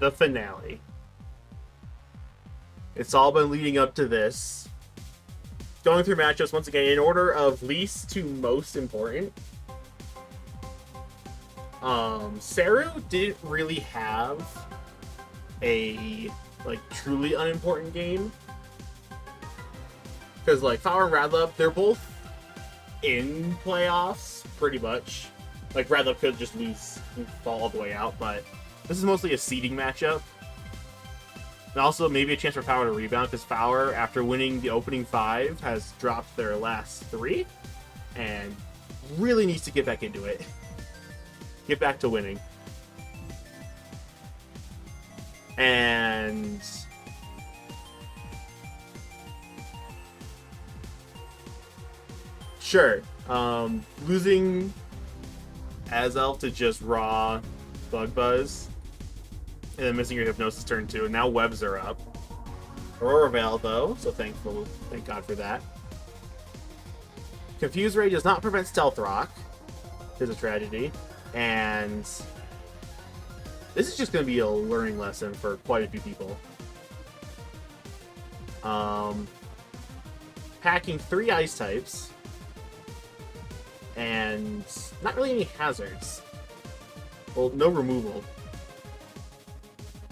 the finale. It's all been leading up to this. Going through matchups once again in order of least to most important. Saru didn't really have a like truly unimportant game. Because like Flower and Radlup, they're both in playoffs, pretty much. Like Radlup could just lose and fall all the way out, but this is mostly a seeding matchup. And also maybe a chance for Flower to rebound, because Flower, after winning the opening 5, has dropped their last 3 and really needs to get back into it. Get back to winning. And sure, losing Azelf to just raw Bug Buzz, and then missing your Hypnosis turn 2, and now webs are up. Aurora Veil though, so thank God for that. Confuse Ray does not prevent Stealth Rock. Is a tragedy. And this is just going to be a learning lesson for quite a few people. Packing 3 ice types and not really any hazards. Well, no removal.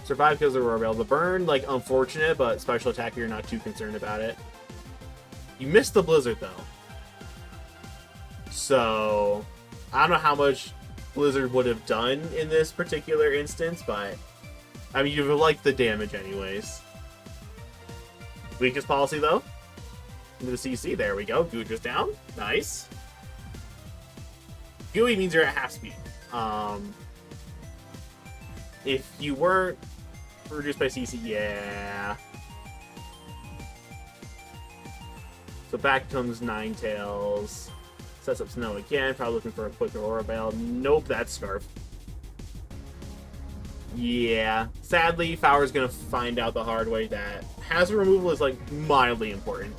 Survive because of Aurora Veil. The burn, like, unfortunate, but special attack, you're not too concerned about it. You missed the Blizzard, though. So, I don't know how much Blizzard would have done in this particular instance, but I mean, you would like the damage anyways. Weakness policy, though. Into the CC. There we go. Gudra's down. Nice. Gooey means you're at half speed. If you weren't reduced by CC, yeah. So back comes Ninetales. Sets up Snow again. Probably looking for a quick Aurora Veil. Nope, that's Scarf. Yeah. Sadly, Flower's going to find out the hard way that hazard removal is, like, mildly important.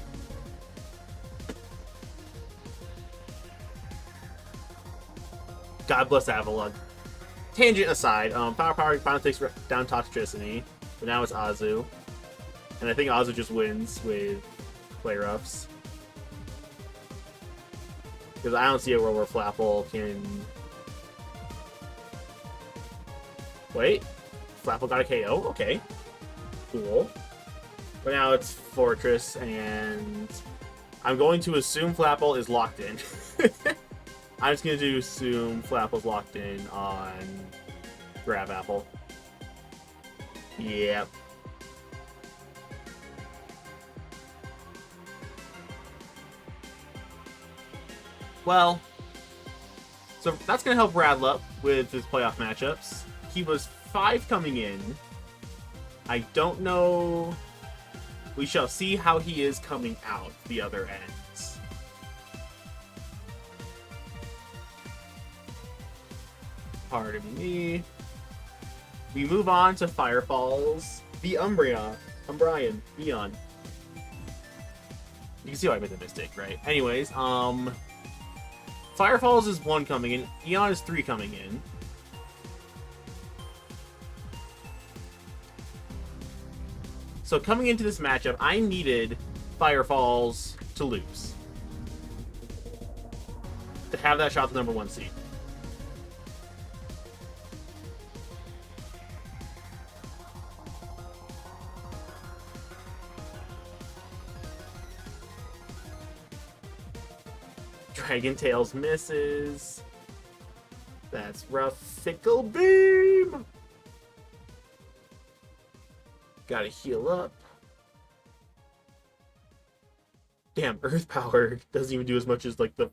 God bless Avalon. Tangent aside, Power finally takes down Toxicity, but now it's Azu. And I think Azu just wins with Play Roughs. Because I don't see a world where Flapple can... Wait. Flapple got a KO? Okay. Cool. But now it's Fortress, and I'm going to assume Flapple is locked in. I'm just going to assume Flapple's locked in on Grab Apple. Yep. Well, so that's going to help Radlup with his playoff matchups. He was 5 coming in. I don't know. We shall see how he is coming out the other ends. Pardon me. We move on to Firefalls. The Umbrian. Eon. You can see why I made the mistake, right? Anyways, Firefalls is 1 coming in. Eon is 3 coming in. So coming into this matchup, I needed Firefalls to lose. To have that shot at the number 1 seed. Dragon Tails misses. That's rough. Fickle Beam! Gotta heal up. Damn, Earth Power doesn't even do as much as like the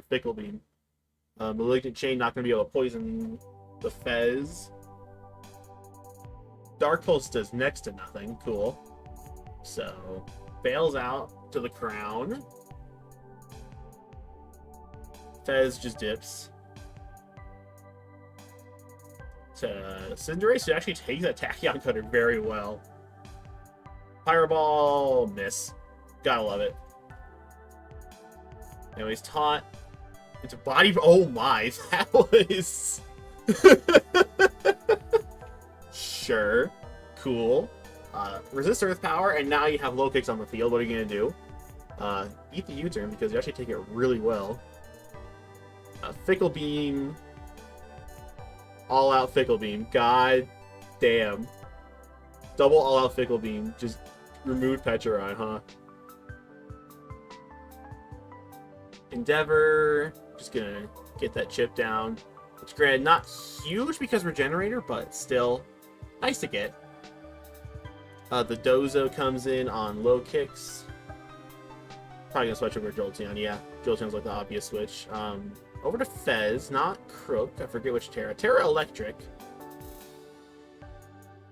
Fickle Beam. Malignant Chain not gonna be able to poison the Fez. Dark Pulse does next to nothing. Cool. So, bails out to the Crown. Fez just dips. Cinderace actually takes that Tachyon Cutter very well. Fireball, miss. Gotta love it. Anyways, taunt. It's a body. Oh my, that was. Sure. Cool. Resist Earth Power, and now you have low kicks on the field. What are you going to do? Eat the U-turn, because you actually take it really well. Fickle Beam. All-out Fickle Beam. God damn. Double all-out Fickle Beam. Just removed Pecharai, huh? Endeavor. Just gonna get that chip down. Which, granted, not huge because Regenerator, but still nice to get. The Dozo comes in on low kicks. Probably gonna switch over to Jolteon. Yeah, Jolteon's like the obvious switch. Over to Fez, not Crook. I forget which Terra. Terra Electric.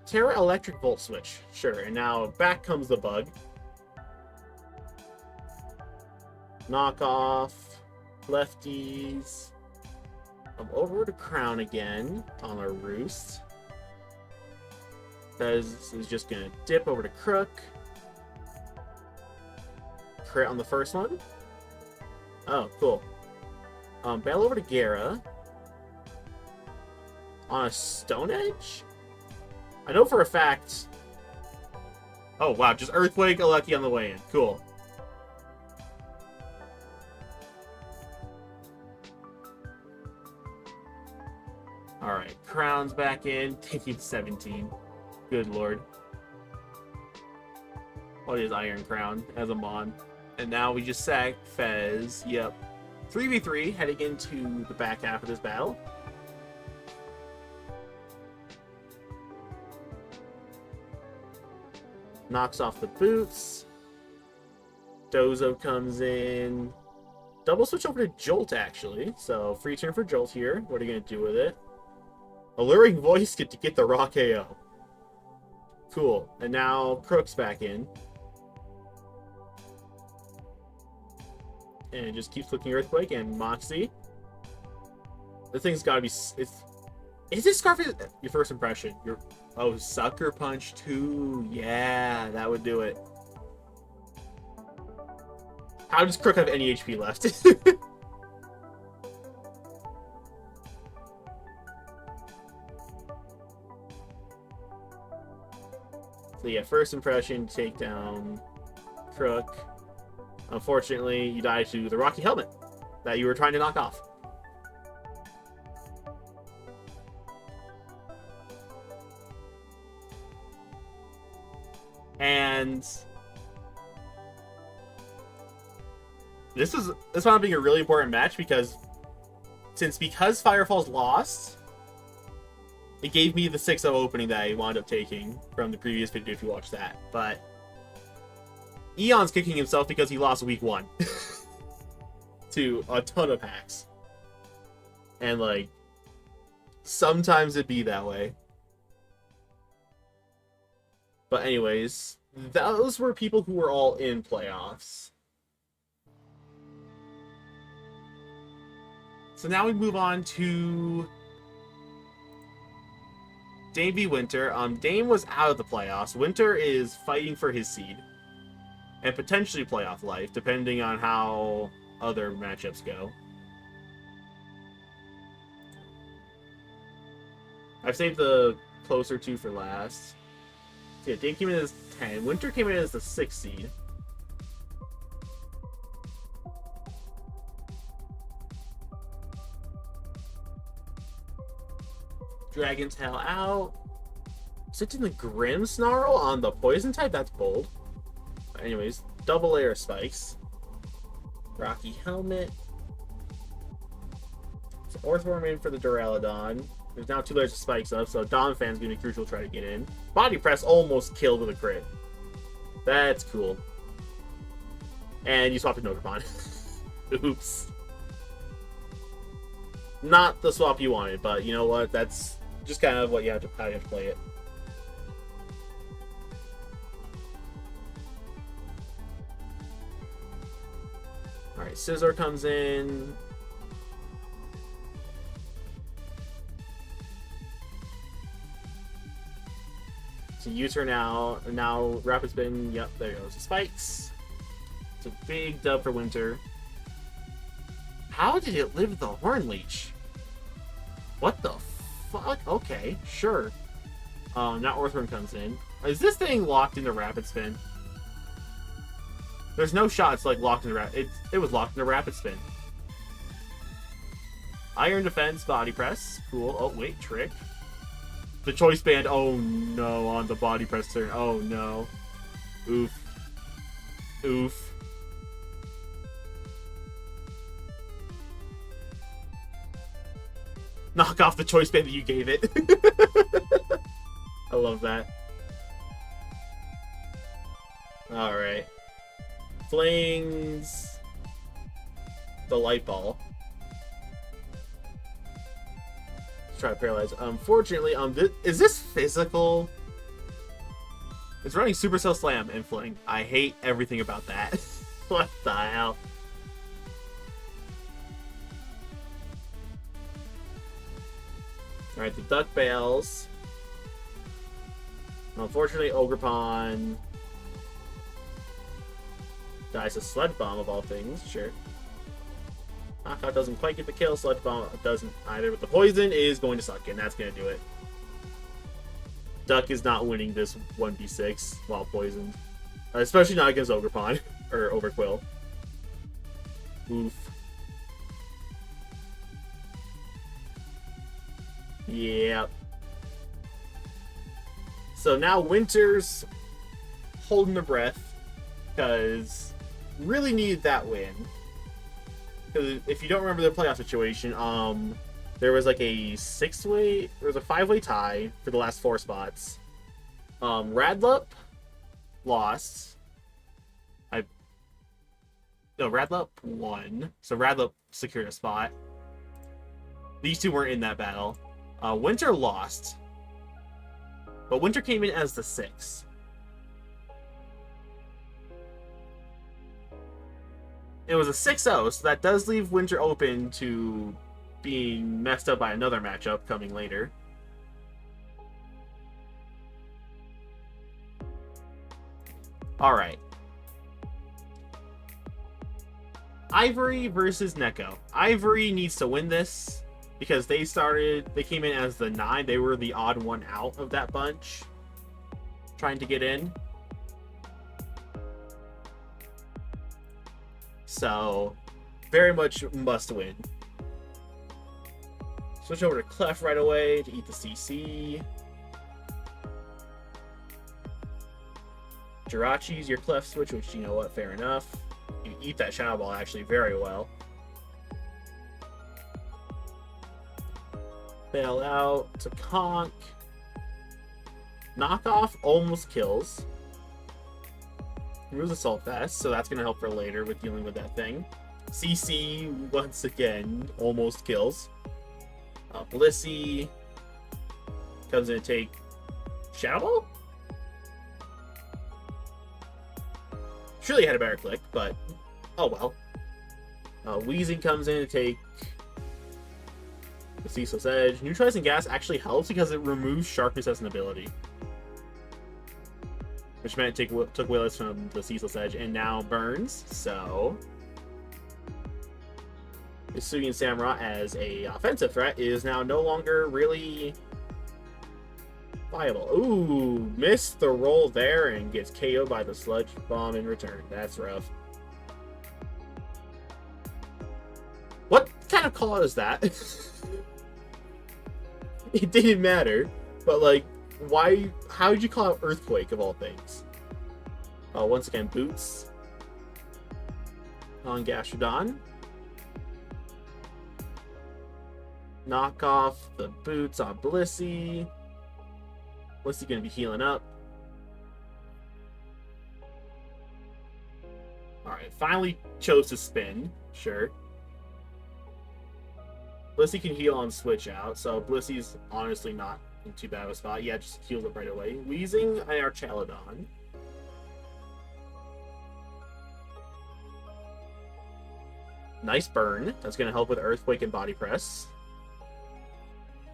Terra Electric Volt Switch. Sure, and now back comes the bug. Knockoff. Lefties. Over to Crown again on a Roost. Fez is just gonna dip over to Crook. Crit on the first one. Oh, cool. Bail over to Gara. On a Stone Edge? I know for a fact... Oh, wow. Just Earthquake, a Lucky on the way in. Cool. Alright. Crown's back in. Taking 17. Good lord. What is Iron Crown as a Mon? And now we just sack Fez. Yep. 3v3 heading into the back half of this battle. Knocks off the boots. Dozo comes in. Double switch over to Jolt, actually. So, free turn for Jolt here. What are you going to do with it? Alluring Voice to get the Raw KO. Cool. And now Crook's back in. And it just keeps clicking Earthquake and Moxie. The thing's gotta be... Is this Scarface... Your first impression? Oh, Sucker Punch 2. Yeah, that would do it. How does Crook have any HP left? So yeah, first impression, take down Crook. Unfortunately, you die to the Rocky Helmet that you were trying to knock off. And this wound up being a really important match because Firefall's lost, it gave me the 6-0 opening that I wound up taking from the previous video if you watched that. But Eon's kicking himself because he lost week 1 to a ton of hacks. And, like, sometimes it be that way. But anyways, those were people who were all in playoffs. So now we move on to Dame v. Winter. Dame was out of the playoffs. Winter is fighting for his seed. And potentially playoff life, depending on how other matchups go. I've saved the closer two for last. So yeah, Dame came in as 10. Winter came in as the 6th seed. Dragon Tail out. Sitting the Grim Snarl on the Poison type? That's bold. Anyways, double layer spikes. Rocky Helmet. So Orthworm in for the Duraludon. There's now 2 layers of spikes up, so Dom Fan's gonna be crucial to try to get in. Body Press almost killed with a crit. That's cool. And you swapped to Notrapon. Oops. Not the swap you wanted, but you know what? That's just kind of what you have to, how you have to play it. Alright, Scizor comes in. So U-turn now. Now Rapid Spin. Yep, there goes the spikes. It's a big dub for Winter. How did it live the Horn Leech? What the fuck? Okay, sure. Now Orthron comes in. Is this thing locked into Rapid Spin? There's no shot it's like locked into it was locked into Rapid Spin. Iron Defense, Body Press. Cool. Oh, wait, Trick. The Choice Band. Oh, no, on the Body Press turn. Oh, no. Oof. Oof. Knock off the Choice Band that you gave it. I love that. Alright. Flings the Light Ball. Try to paralyze. Unfortunately, is this physical? It's running Supercell Slam and Fling. I hate everything about that. What the hell? Alright, the Duck bails. Unfortunately, Ogerpon dies a Sludge Bomb of all things. Sure. Knockout doesn't quite get the kill. Sludge Bomb doesn't either. But the poison is going to suck, and that's going to do it. Duck is not winning this 1v6 while poisoned. Especially not against Ogerpon. Or Overquill. Oof. Yep. So now Winter's holding their breath. Because really needed that win. Because if you don't remember the playoff situation, there was like a 5-way tie for the last 4 spots. Radlup lost. Radlup won. So Radlup secured a spot. These two weren't in that battle. Winter lost. But Winter came in as the 6. It was a 6-0, so that does leave Winter open to being messed up by another matchup coming later. Alright. Ivory versus Neko. Ivory needs to win this because they came in as the 9. They were the odd one out of that bunch, trying to get in. So, very much must win. Switch over to Clef right away to eat the CC. Jirachi's your Clef switch, which, you know what, fair enough. You eat that Shadow Ball actually very well. Bail out to Conk. Knockoff almost kills. Removes Assault Vest, so that's going to help for later with dealing with that thing. CC, once again, almost kills. Blissey comes in to take Shadow Ball? Surely had a better click, but oh well. Wheezing comes in to take the Ceaseless Edge. Neutralizing Gas actually helps because it removes Sharpness as an ability. Which meant it took Willis from the Ceaseless Edge and now burns, so Hisuian Samurott as a offensive threat is now no longer really viable. Ooh, missed the roll there and gets KO'd by the Sludge Bomb in return. That's rough. What kind of call is that? It didn't matter, but like, why? How did you call out Earthquake of all things? Once again, Boots on Gastrodon. Knock off the Boots on Blissey. Blissey gonna be healing up. Alright, finally chose to spin. Sure. Blissey can heal on switch out, so Blissey's honestly not in too bad of a spot. Yeah, just heals up right away. Wheezing our Chaladon. Nice burn. That's going to help with Earthquake and Body Press.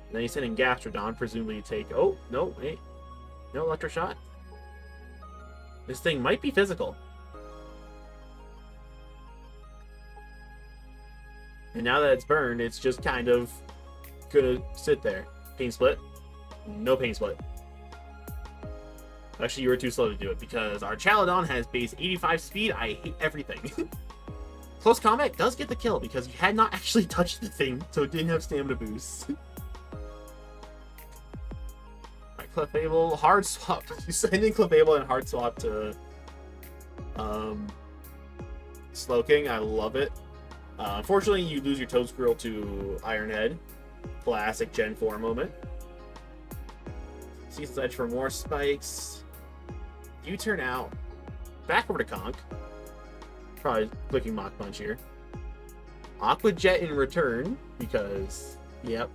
And then he's sending Gastrodon, presumably to take... Oh, no, wait. No Electro Shot. This thing might be physical. And now that it's burned, it's just kind of gonna sit there. Pain Split? No Pain Split. Actually, you were too slow to do it because our Chaladon has base 85 speed. I hate everything. Close combat does get the kill because you had not actually touched the thing, so it didn't have stamina boost. Alright, Clefable, hard swap. You send in Clefable and hard swap to Slowking. I love it. Unfortunately, you lose your Toedsquirrel to Iron Head. Classic Gen 4 moment. Ceaseless Edge for more spikes. You turn out. Back over to Conk. Probably clicking Mach Punch here. Aqua Jet in return, because, yep.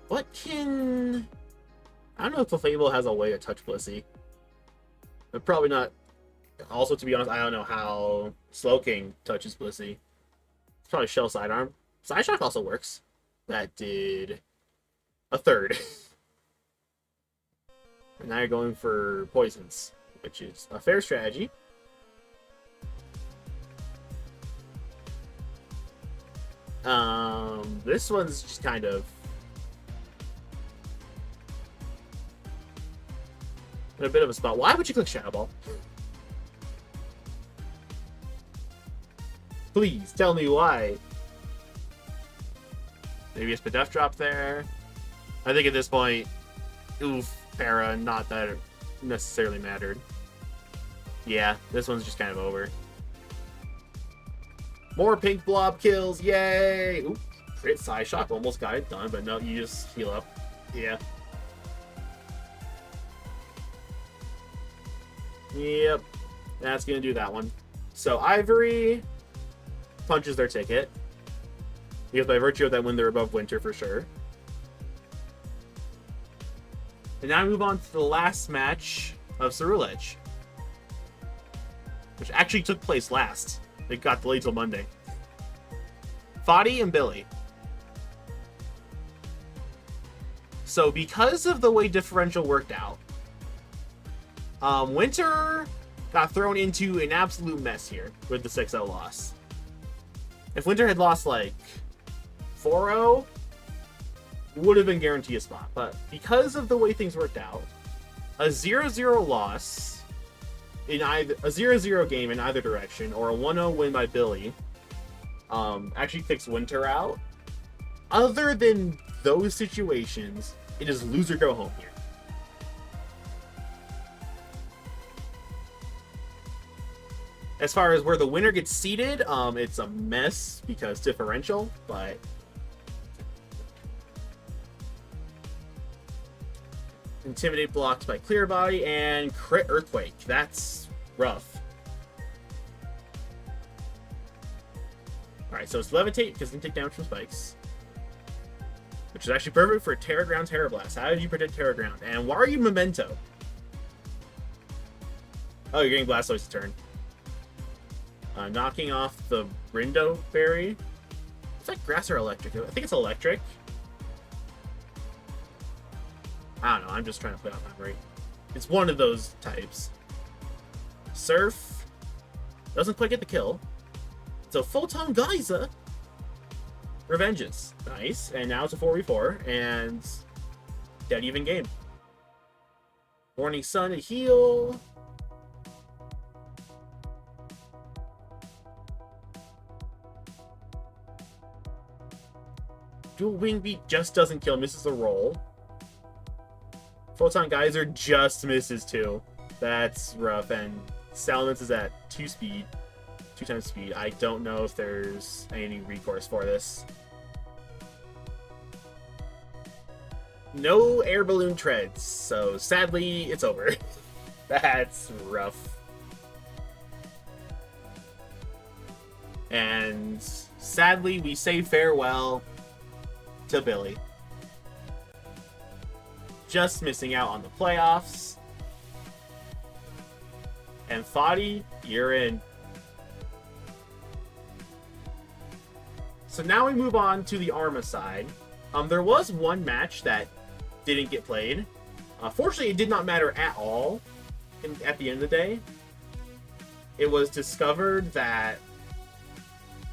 What can... I don't know if Clefable has a way to touch Blissey. But probably not. Also, to be honest, I don't know how Slowking touches Blissey. It's probably Shell Sidearm. Side Shock also works. That did a third. And now you're going for poisons, which is a fair strategy. This one's just kind of in a bit of a spot. Why would you click Shadow Ball? Please tell me why. Maybe it's the Death Drop there. I think at this point, oof, Para, not that it necessarily mattered. Yeah, this one's just kind of over. More pink blob kills, yay! Ooh, crit Side Shock, almost got it done, but no, you just heal up. Yeah. Yep, that's gonna do that one. So Ivory punches their ticket. Because by virtue of that win, they're above Winter for sure. And now we move on to the last match of Ceruledge, which actually took place last. It got delayed till Monday. Foddy and Billy. So because of the way differential worked out, Winter got thrown into an absolute mess here with the 6-0 loss. If Winter had lost like 4-0, would have been guaranteed a spot. But because of the way things worked out, a 0-0 loss in either a 0-0 game in either direction or a 1-0 win by Billy actually kicks Winter out. Other than those situations, it is lose or go home here. As far as where the winner gets seated, it's a mess because differential, but Intimidate blocked by Clear Body and crit Earthquake. That's rough. Alright, so it's Levitate because it can take damage from spikes. Which is actually perfect for Terra Ground, Terra Blast. How did you predict Terra Ground? And why are you Memento? Oh, you're getting Blastoise turn. Knocking off the Rindo Berry. Is that grass or electric? I think it's electric. I don't know, I'm just trying to play off memory. It's one of those types. Surf. Doesn't quite get the kill. So Photon Geyser. Revenges. Nice. And now it's a 4v4. And dead even game. Morning Sun to heal. Dual Wing Beat just doesn't kill. Misses the roll. Photon Geyser just misses too. That's rough. And Salamence is at 2 speed. 2 times speed. I don't know if there's any recourse for this. No air balloon treads. So sadly, it's over. That's rough. And sadly, we say farewell to Billy. Just missing out on the playoffs. And Foddy, you're in. So now we move on to the Arma side. There was one match that didn't get played. Fortunately, it did not matter at all at the end of the day. It was discovered that...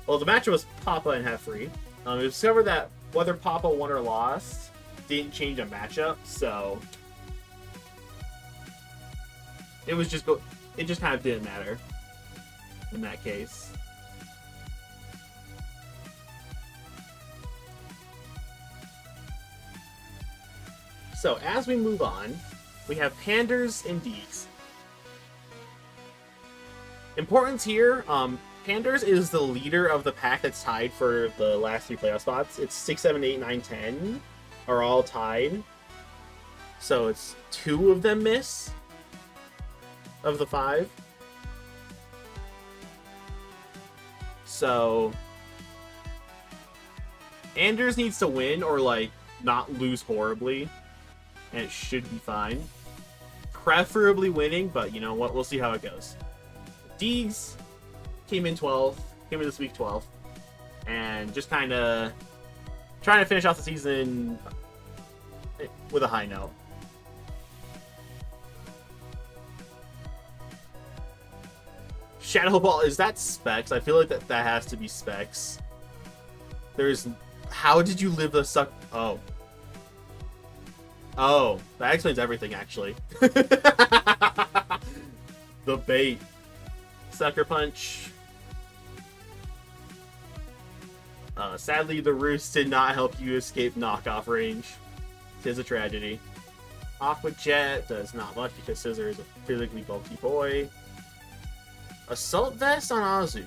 Well, the match was Papa and Heffrey. It was discovered that whether Papa won or lost, didn't change a matchup, so it was just it just kind of didn't matter in that case. So as we move on, we have Panders and Deeks. Importance here, Panders is the leader of the pack that's tied for the last 3 playoff spots. It's 6, 7, 8, 9, 10 are all tied. So it's 2 of them miss of the 5. So Anders needs to win or like not lose horribly, and it should be fine. Preferably winning, but you know what? We'll see how it goes. Deegs came in this week 12th, and just kind of trying to finish off the season with a high note. Shadow Ball, is that Specs? I feel like that has to be Specs. How did you live the suck? Oh, that explains everything, actually. The bait. Sucker Punch. Sadly, the Roost did not help you escape knockoff range. Tis a tragedy. Aqua Jet does not much because Scissor is a physically bulky boy. Assault Vest on Azu.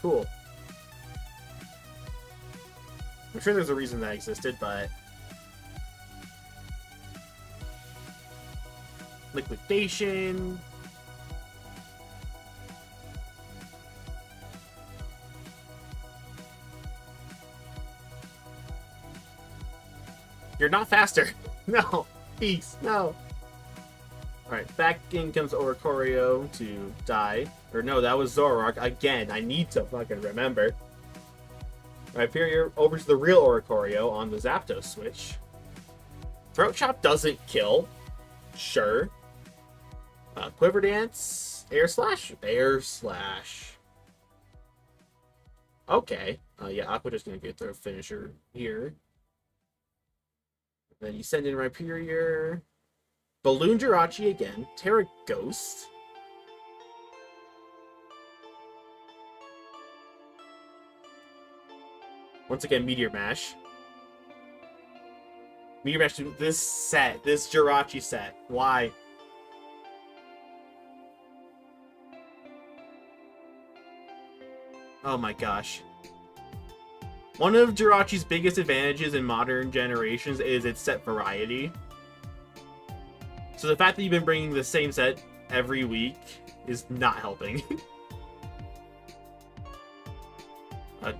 Cool. I'm sure there's a reason that existed, but... Liquidation. You're not faster. No. Peace. No. Alright, back in comes Oricorio to die. Or no, that was Zoroark. Again, I need to fucking remember. Alright, Rhyperior over to the real Oricorio on the Zapdos switch. Throat Chop doesn't kill. Sure. Quiver Dance. Air Slash? Air Slash. Okay. Yeah, Aqua just gonna get their finisher here. Then you send in Rhyperior. Balloon Jirachi again. Terra Ghost. Once again, Meteor Mash. Meteor Mash, this set. This Jirachi set. Why? Oh my gosh. One of Jirachi's biggest advantages in modern generations is its set variety. So the fact that you've been bringing the same set every week is not helping.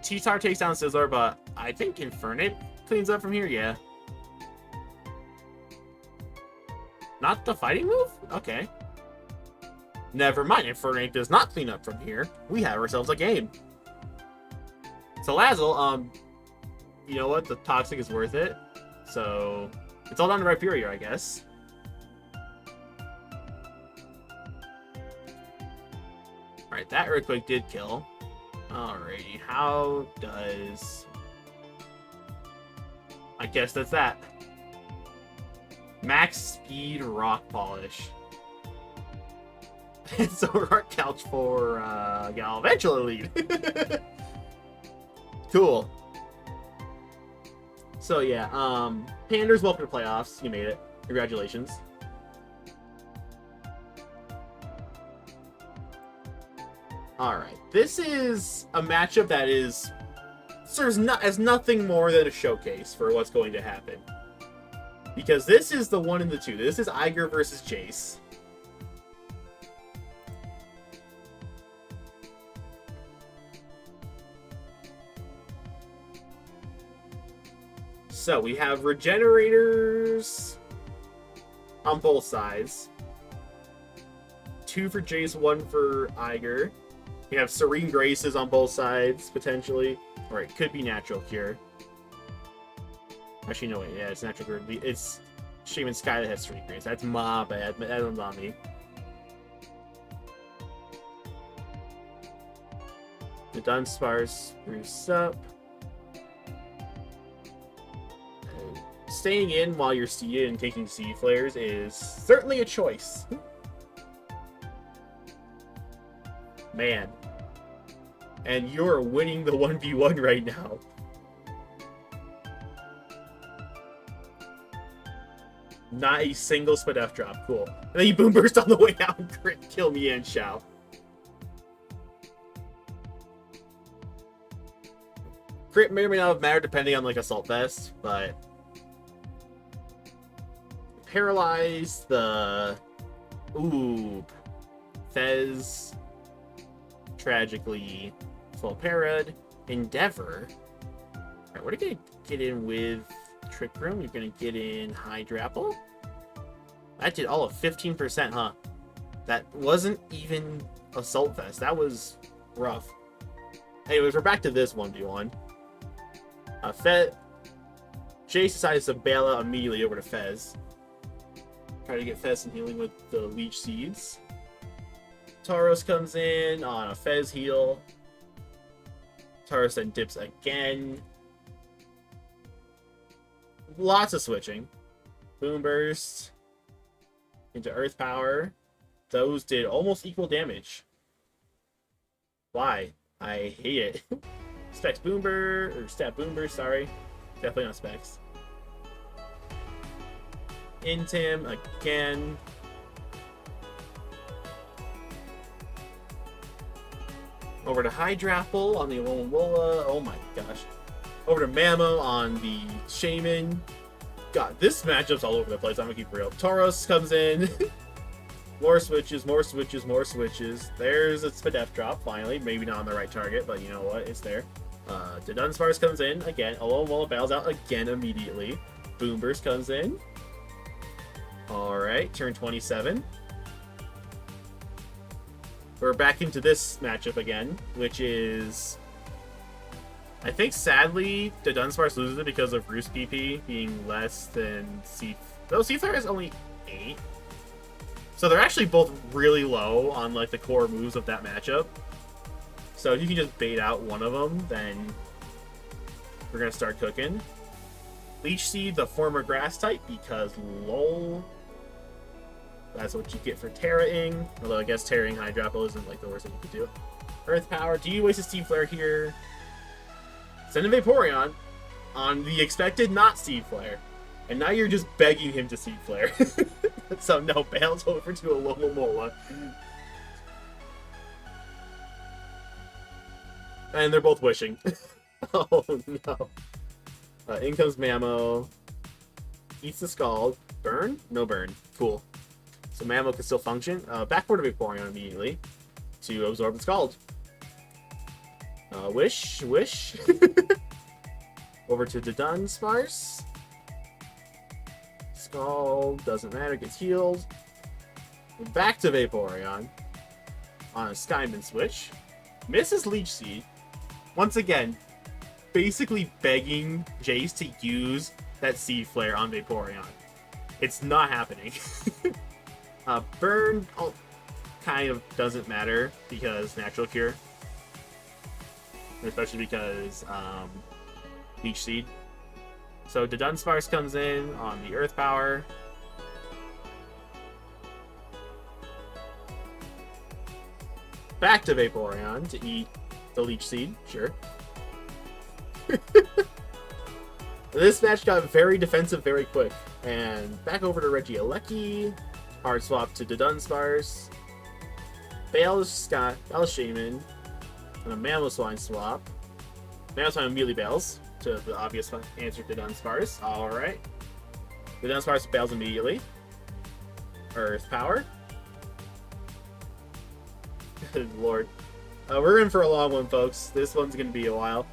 T-Star takes down Sizzler, but I think Infernape cleans up from here, yeah. Not the fighting move? Okay. Never mind, Infernape does not clean up from here. We have ourselves a game. So Lazzle, you know what? The Toxic is worth it. So it's all down to Rhyperior, I guess. Alright, that Earthquake did kill. Alrighty, how does... I guess that's that. Max Speed Rock Polish. So Rock Couch for Galvantula lead. Cool. So yeah, Panders, welcome to playoffs. You made it. Congratulations. Alright, this is a matchup that serves as nothing more than a showcase for what's going to happen. Because this is the 1 and the 2. This is Iger versus Jace. So we have Regenerators on both sides. 2 for Jace, 1 for Iger. We have Serene Graces on both sides, potentially. Alright, could be Natural Cure. Actually, no, wait. Yeah, it's Natural Cure. It's Shaman Sky that has Serene Grace. That's my bad. That one's on me. The Dunsparce, Spruce up. staying in while you're seated and taking seed flares is certainly a choice. Man. And you're winning the 1v1 right now. Not a single split F drop. Cool. And then you boom burst on the way out and crit kill me and Shao. Crit may or may not have mattered depending on like Assault Vest, but Paralyze the Fez tragically full parad. Endeavor. Alright, what are you gonna get in with Trick Room? You're gonna get in Hydrapple. That did all of 15%, huh? That wasn't even Assault Vest. That was rough. Anyways, we're back to this 1v1. Jace decides to bail out immediately over to Fez. Try to get Fez some healing with the Leech Seeds. Tauros comes in on a Fez heal. Tauros then dips again. Lots of switching. Boom Burst into Earth Power. Those did almost equal damage. Why? I hate it. Specs Boomber, or Stat Boomber, sorry. Definitely not Specs. Intim again. Over to Hydrapple on the Alomomola. Oh my gosh. Over to Mamo on the Shaman. God, this matchup's all over the place. I'm gonna keep it real. Tauros comes in. More switches, more switches, more switches. There's a Spadef drop, finally. Maybe not on the right target, but you know what? It's there. Dunsparce comes in again. Alomomola bails out again immediately. Boomburst comes in. Alright, turn 27. We're back into this matchup again, which is... I think, sadly, the Dunsparce loses it because of Roost PP being less than C... Though C-Flare is only 8. So they're actually both really low on, like, the core moves of that matchup. So if you can just bait out one of them, then we're going to start cooking. Leech Seed, the former grass type, because lol. That's what you get for Terra-ing. Although I guess Terra-ing Hydrapple isn't like the worst thing you could do. Earth Power. Do you waste a Seed Flare here? Send a Vaporeon on the expected not Seed Flare. And now you're just begging him to Seed Flare. So no, bails over to a Alomomola. And they're both wishing. Oh no. In comes Mamo. Eats the Scald. Burn? No burn. Cool. So Mamo can still function. Backboard to Vaporeon immediately to absorb the Scald. Wish. Over to the Dunsparce. Scald. Doesn't matter. Gets healed. Back to Vaporeon. On a Skyman switch. Misses Leech Seed. Once again, basically begging Jace to use that Seed Flare on Vaporeon. It's not happening. Burn kind of doesn't matter because Natural Cure. Especially because Leech Seed. So the Dunsparce comes in on the Earth Power. Back to Vaporeon to eat the Leech Seed, sure. This match got very defensive very quick. And back over to Regieleki. Hard swap to the Dunsparce. Bails Shaman. And a Mamoswine swap. Mamoswine immediately bails to the obvious answer to Dunsparce. Alright. The Dunsparce bails immediately. Earth Power. Good lord. We're in for a long one, folks. This one's going to be a while.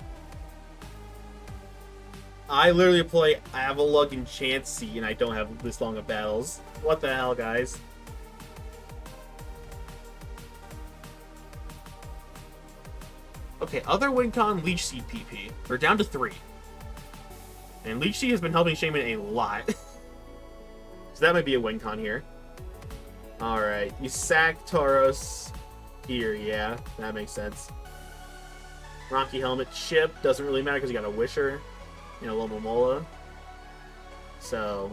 I literally play Avalugg and Chansey, and I don't have this long of battles. What the hell, guys? Okay, other WinCon Leech Seed PP. We're down to 3. And Leech Seed has been helping Shaman a lot. So that might be a WinCon here. Alright, you sack Tauros here, yeah. That makes sense. Rocky Helmet chip. Doesn't really matter because you got a Wisher. You know, Alomomola. So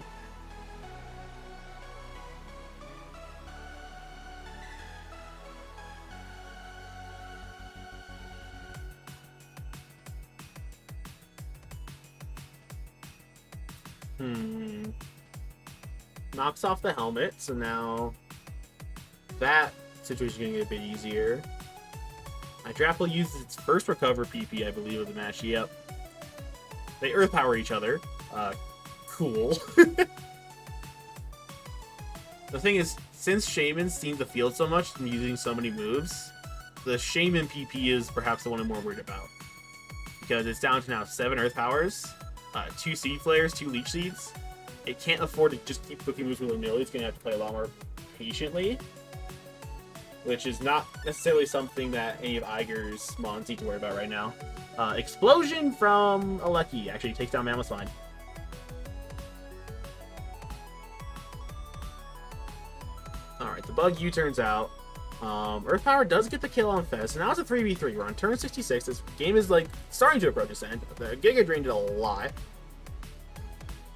knocks off the helmet, so now that situation is going to get a bit easier. Hydrapple uses its first recover PP, I believe, of the match. Yep. They Earth Power each other. Cool. The thing is, since Shaman seems to field so much and using so many moves, the Shaman PP is perhaps the one I'm more worried about. Because it's down to now 7 Earth Powers, 2 Seed Flares, 2 Leech Seeds. It can't afford to just keep cooking moves willy-nilly. It's going to have to play a lot more patiently. Which is not necessarily something that any of Iger's mons need to worry about right now. Explosion from Aleki actually takes down Mammoth Spine. Alright, the bug U turns out. Earth Power does get the kill on Fez, so now it's a 3v3. We're on turn 66. This game is like starting to approach its end. The Giga Drain did a lot.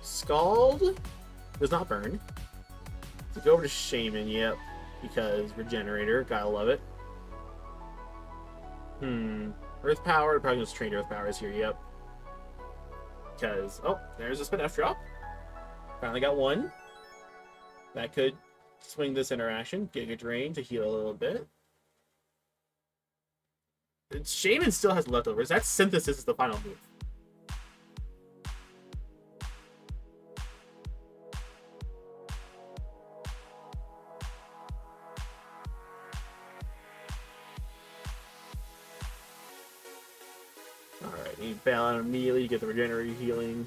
Scald does not burn. So go over to Shaman, yep. Because Regenerator, gotta love it. Earth Power, probably just train Earth Powers here, yep. Because, oh, there's a Spin F drop. Finally got one. That could swing this interaction. Giga Drain to heal a little bit. Shaman still has leftovers. That Synthesis is the final move. Alright, you bail out immediately, you get the Regenerator healing.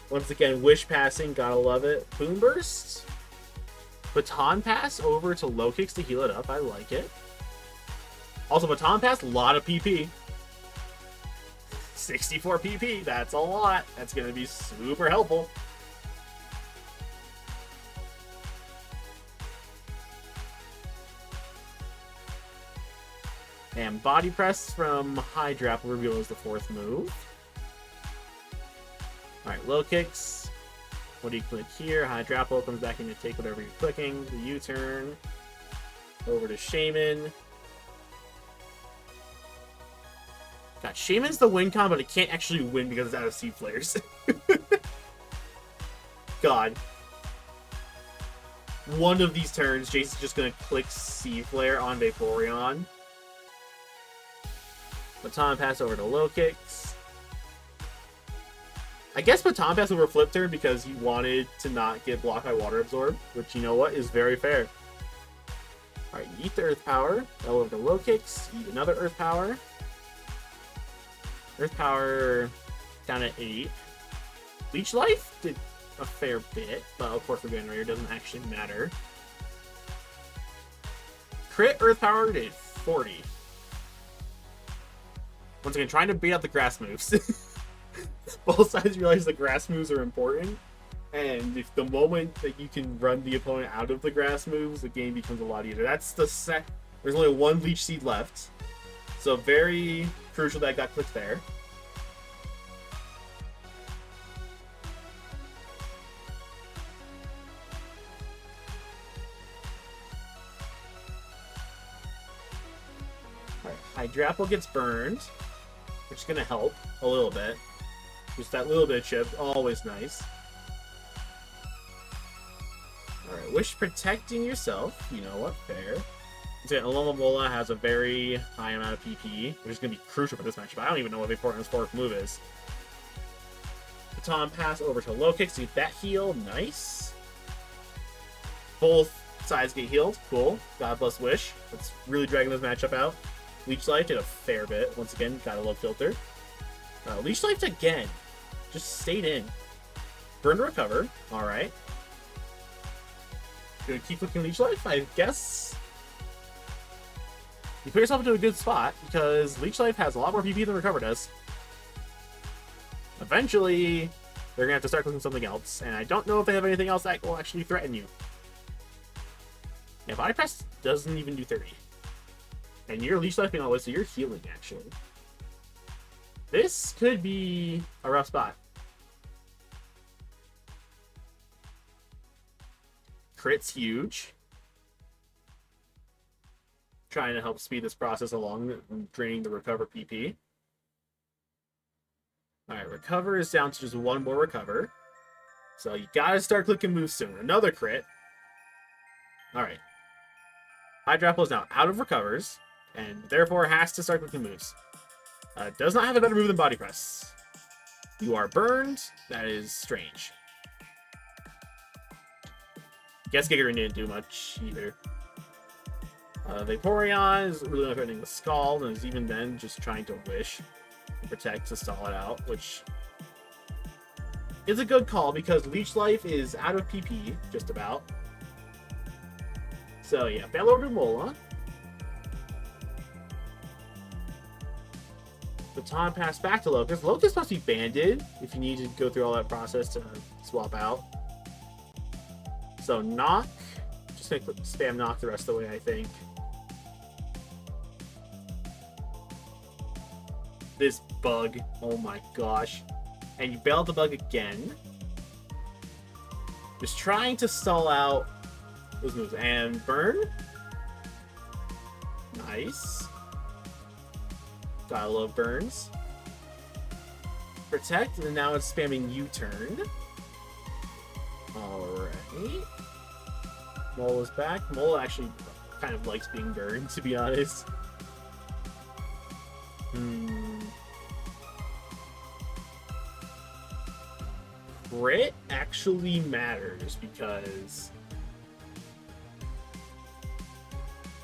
Once again, Wish passing, gotta love it. Boom Burst. Baton Pass over to low kicks to heal it up. I like it. Also, Baton Pass, a lot of PP. 64 PP, that's a lot. That's going to be super helpful. And Body Press from Hydrap will reveal as the 4th move. Alright, low kicks. What do you click here? Hydrapple comes back in to take whatever you're clicking. The U-turn. Over to Shaman. God, Shaman's the win con, but it can't actually win because it's out of Seed Flares. God. One of these turns, Jason's just going to click Seed Flare on Vaporeon. Baton Pass over to low kicks. I guess Baton Pass over Flip Turn because he wanted to not get blocked by Water Absorb, which, you know what, is very fair. Alright, eat the Earth Power. L over to low kicks. Eat another Earth Power. Earth Power down at 8. Leech Life did a fair bit, but of course Regenerator doesn't actually matter. Crit Earth Power did 40. Once again, trying to beat out the grass moves. Both sides realize the grass moves are important, and if the moment that you can run the opponent out of the grass moves, the game becomes a lot easier. That's the There's only one Leech Seed left, so very crucial that got clicked there. Alright, Hydrapple gets burned, which is going to help a little bit. Just that little bit of chip, always nice. Alright, Wish protecting yourself. You know what? Fair. So Alomomola has a very high amount of PP, which is going to be crucial for this matchup. I don't even know what Vaporeon's 4th move is. Baton Pass over to low kicks to get that heal. Nice. Both sides get healed. Cool. God bless Wish. That's really dragging this matchup out. Leech Life did a fair bit. Once again, gotta love Filter. Leech Life again. Just stayed in. Burn to recover. Alright. Gonna keep looking Leech Life, I guess. You put yourself into a good spot because Leech Life has a lot more PP than Recover does. eventually they're gonna have to start clicking something else, and I don't know if they have anything else that will actually threaten you. Yeah, body press doesn't even do 30. And you're leech lifing all the way, so you're healing, actually. This could be a rough spot. Crit's huge. Trying to help speed this process along, draining the recover PP. Alright, recover is down to just one more recover. So you gotta start clicking moves soon. Another crit. Alright. Hydrapple is now out of recovers, and therefore has to start clicking moves. Does not have a better move than body press. You are burned. That is strange. Guess Gigarin didn't do much either. Vaporeon is really not threatening the Scald, and is even then just trying to wish and protect to stall it out, which is a good call because Leech Life is out of PP, just about. So yeah, Bellor Dumola. Baton pass back to Locust. Locust must be banded if you need to go through all that process to swap out. So knock. Just gonna spam knock the rest of the way, I think. This bug. Oh my gosh. And you bailed the bug again. Just trying to stall out those moves. And burn. Nice. Gotta love burns. Protect, and now it's spamming U-turn. Alright. Mole is back. Mole actually kind of likes being burned, to be honest. Crit actually matters because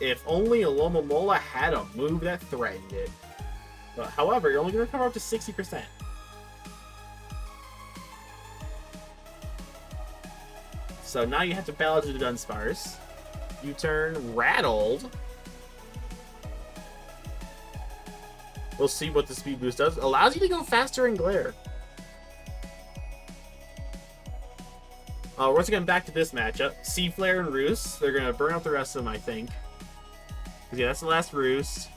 if only Alomomola had a move that threatened it. But however, you're only going to recover up to 60%. So now you have to battle to the Dunsparce. U-turn, rattled. We'll see what the speed boost does. Allows you to go faster in glare. Once again, back to this matchup. Sea Flare and Roost. They're going to burn out the rest of them, I think. Because yeah, that's the last Roost.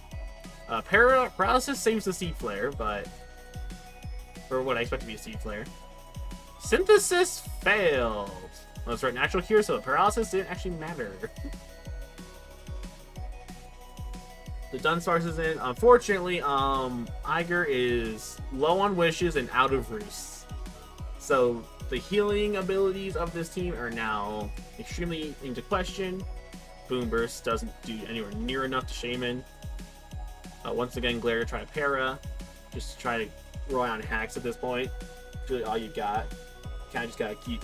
Paralysis saves the Seed Flare, but for what I expect to be a Seed Flare. Synthesis failed. Well, that's right, natural cure, so paralysis didn't actually matter. The Dunsparce is in. Unfortunately, Iger is low on wishes and out of roosts. So the healing abilities of this team are now extremely into question. Boom Burst doesn't do anywhere near enough to Shaman. Once again, Glare to try to para. Just to try to rely on hacks at this point. It's really all you got. Kind of just gotta keep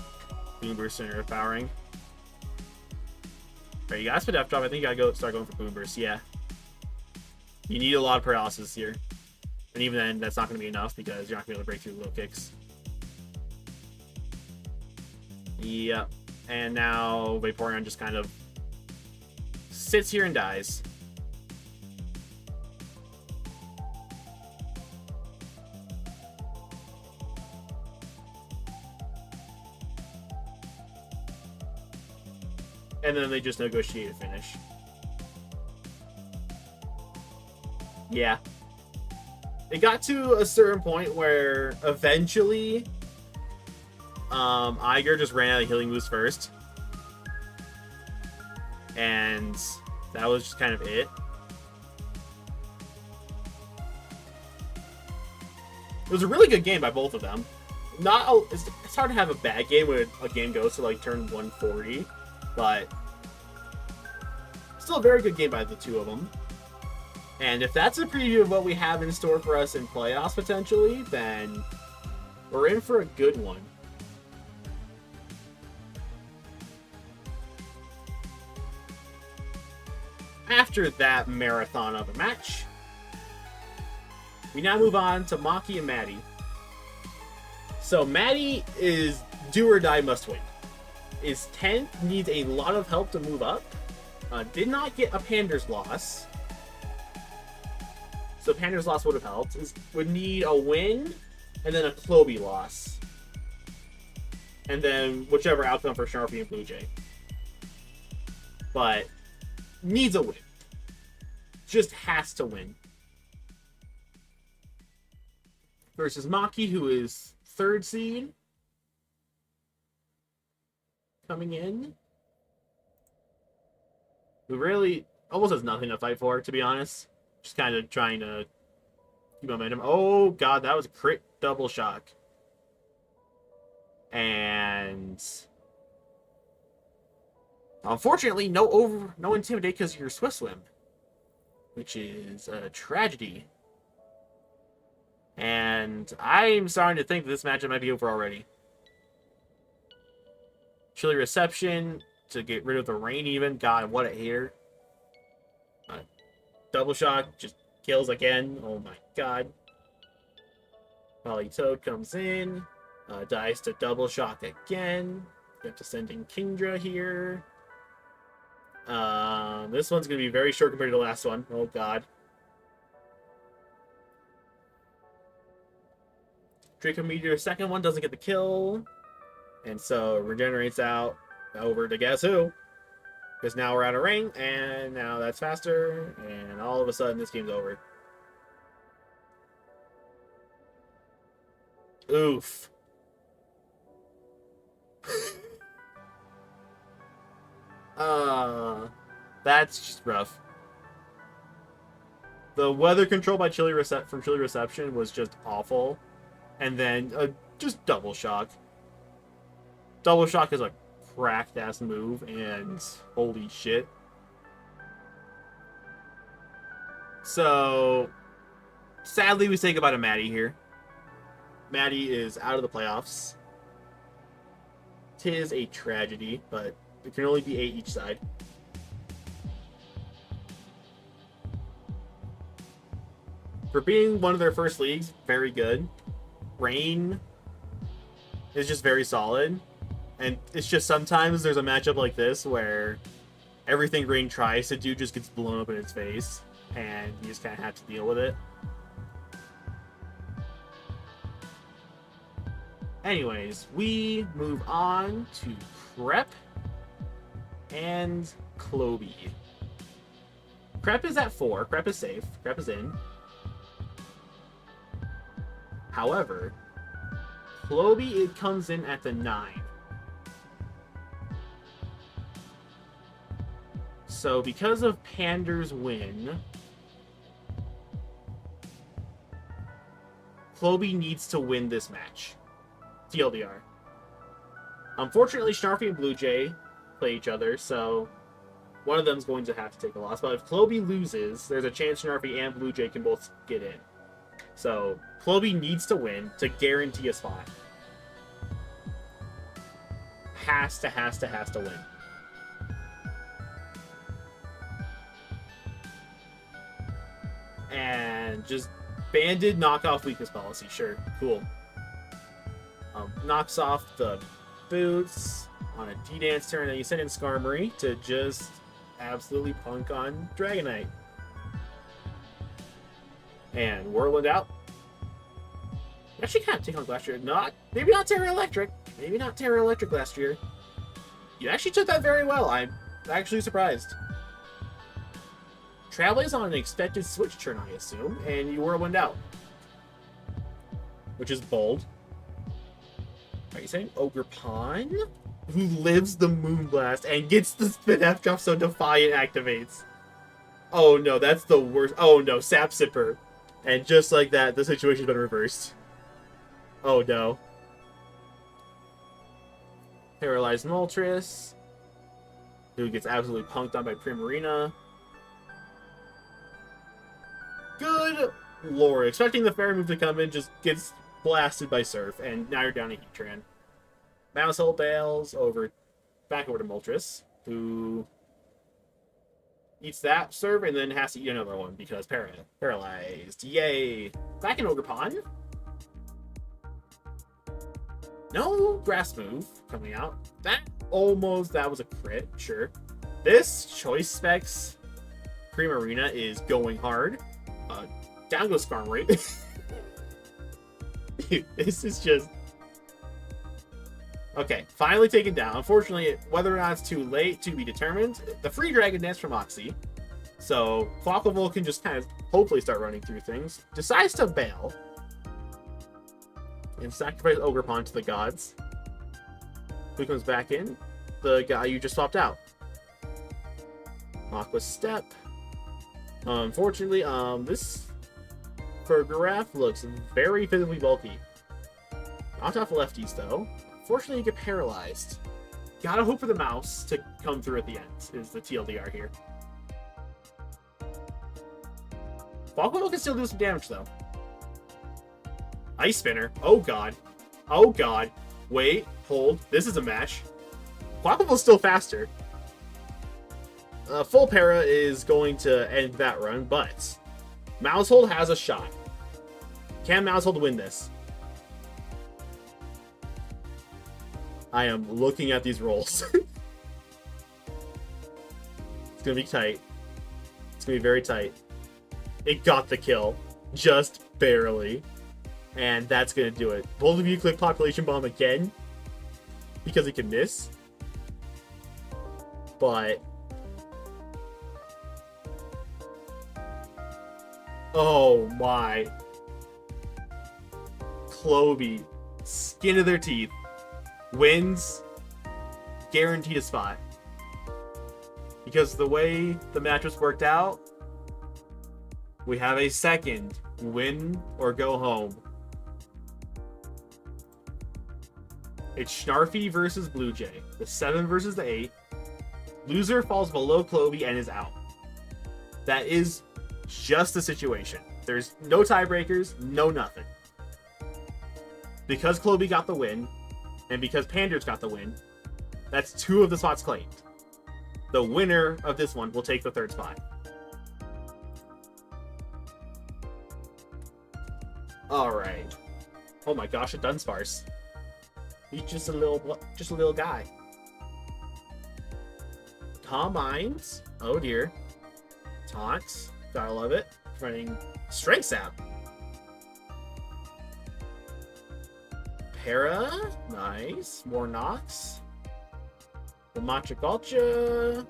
Boom Burst and Earth powering. Alright, you got Spit F drop. I think you gotta start going for Boom Burst. Yeah. You need a lot of paralysis here. And even then, that's not gonna be enough because you're not gonna be able to break through low kicks. Yep. And now Vaporeon just kind of sits here and dies. And then they just negotiate a finish. Yeah. It got to a certain point where eventually Iger just ran out of healing moves first. And that was just kind of it. It was a really good game by both of them. It's hard to have a bad game when a game goes to like turn 140. But still a very good game by the two of them. And if that's a preview of what we have in store for us in playoffs potentially, then we're in for a good one. After that marathon of a match, we now move on to Maki and Maddie. So Maddie is do or die must win. Is 10th, needs a lot of help to move up. Did not get a Pander's loss. So Pander's loss would have helped. Would need a win and then a Kloby loss. And then whichever outcome for Sharpie and Blue Jay. But needs a win. Just has to win. Versus Maki, who is 3rd seed. Coming in. Who really almost has nothing to fight for, to be honest. Just kind of trying to keep momentum. Oh, God, that was a crit double shock. And unfortunately, no intimidate because you're Swift Swim, which is a tragedy. And I'm starting to think that this matchup might be over already. Chilly Reception to get rid of the rain even. God, what a hater. Double shock just kills again. Oh my God. Toad comes in. Dies to double shock again. You have to send in Kingdra here. This one's going to be very short compared to the last one. Oh, God. Draco Meteor, second one, doesn't get the kill. And so it regenerates out over to guess who? Because now we're out of ring, and now that's faster, and all of a sudden this game's over. Oof. That's just rough. The weather control by Chilly Reception was just awful. And then just double shock. Double shock is a cracked ass move, and holy shit. So sadly we say goodbye to Maddie here. Maddie is out of the playoffs. Tis a tragedy, but it can only be 8 each side. For being one of their first leagues, very good. Rain is just very solid. And it's just sometimes there's a matchup like this where everything Rain tries to do just gets blown up in its face. And you just kind of have to deal with it. Anyways, we move on to Prep and Kloby. Prep is at 4. Prep is safe. Prep is in. However, Kloby, it comes in at the 9. So because of Pander's win, Kloby needs to win this match. TLDR. Unfortunately, Snarfy and Blue Jay play each other, so one of them's going to have to take a loss. But if Kloby loses, there's a chance Snarfy and Blue Jay can both get in. So Kloby needs to win to guarantee a spot. Has to win. And just banded knockoff weakness policy. Sure, cool. Knocks off the boots on a D-Dance turn, and you send in Skarmory to just absolutely punk on Dragonite. And Whirlwind out. Actually kind of take on last year. Maybe not Terra Electric. Maybe not Terra Electric last year. You actually took that very well. I'm actually surprised. Traveling's on an expected switch turn, I assume, and you Whirlwind out. Which is bold. Are you saying Ogre Pawn? Who lives the Moonblast and gets the spin F drop so Defiant activates. Oh no, that's the worst. Oh no, Sap Sipper. And just like that, the situation's been reversed. Oh no. Paralyzed Moltres, who gets absolutely punked on by Primarina. Good lord. Expecting the fairy move to come in, just gets blasted by Surf, and now you're down to Heatran. Mousehole bails back over to Moltres, who eats that Surf and then has to eat another one because paralyzed. Yay! Back in Ogre Pond. No grass move coming out. That was a crit, sure. This Choice Specs Primarina is going hard. Down goes Skarmory. This is just... Okay, finally taken down. Unfortunately, whether or not it's too late to be determined, the free Dragon Dance from Moxie. So, Quacklevolt can just kind of hopefully start running through things. Decides to bail. And sacrifice Ogerpon to the gods. Who comes back in? The guy you just swapped out. Aqua Step. Unfortunately, this Fergarath looks very physically bulky. Not off lefties, though. Unfortunately, you get paralyzed. Gotta hope for the mouse to come through at the end, is the TLDR here. Quacklevolt can still do some damage, though. Ice Spinner. Oh, God. Oh, God. Wait. Hold. This is a match. Quacklevolt's still faster. Full Para is going to end that run, but Mousehold has a shot. Can Mousehold win this? I am looking at these rolls. It's going to be tight. It's going to be very tight. It got the kill. Just barely. And that's going to do it. Both of you click Population Bomb again. Because it can miss. But... oh my. Clovey. Skin of their teeth. Wins. Guaranteed a spot. Because the way the match was worked out, we have a second win or go home. It's Snarfy versus Blue Jay. The 7 versus the 8. Loser falls below Clovey and is out. That is just the situation. There's no tiebreakers, no nothing. Because Clovey got the win, and because Pander's got the win, that's 2 of the spots claimed. The winner of this one will take the 3rd spot. Alright. Oh my gosh, a Dunsparce. He's just a little guy. Calm Minds. Oh dear. Taunts. Gotta love it. Running Strength Sap. Para. Nice. More Nox. The Machagalcha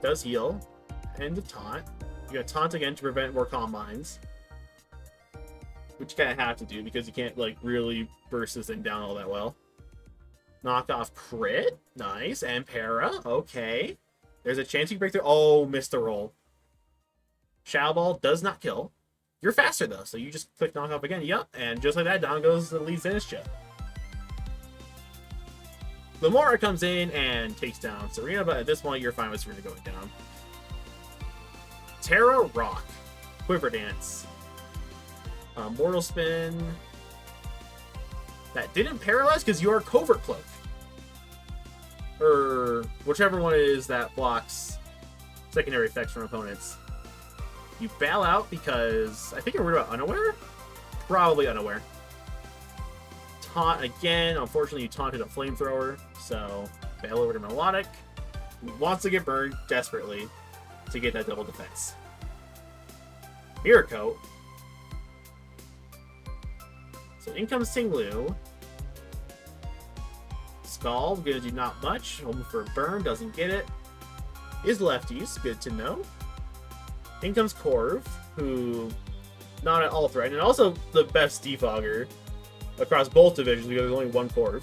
does heal. And the Taunt. You got Taunt again to prevent more Calm Minds. Which you kind of have to do because you can't, like, really burst this thing down all that well. Knock off crit. Nice. And Para. Okay. There's a chance you can break through. Oh, missed the roll. Shadow Ball does not kill. You're faster, though, so you just click knock off again. Yup. And just like that, down goes the lead Zenithia. Lamora comes in and takes down Serena, but at this point, you're fine with Serena going down. Terra Rock. Quiver Dance. Mortal Spin. That didn't paralyze because you are Covert Cloak. Or whichever one it is that blocks secondary effects from opponents. You bail out because I think you're worried about Unaware? Probably Unaware. Taunt again. Unfortunately, you taunted a Flamethrower, so bail over to Melodic. He wants to get burned desperately to get that double defense. Mirror Coat. So in comes Tinglu. Scald, gonna do not much. Hoping for a burn, doesn't get it. Is lefties, good to know. In comes Corv, who not at all threatened, and also the best defogger across both divisions because there's only one Corv.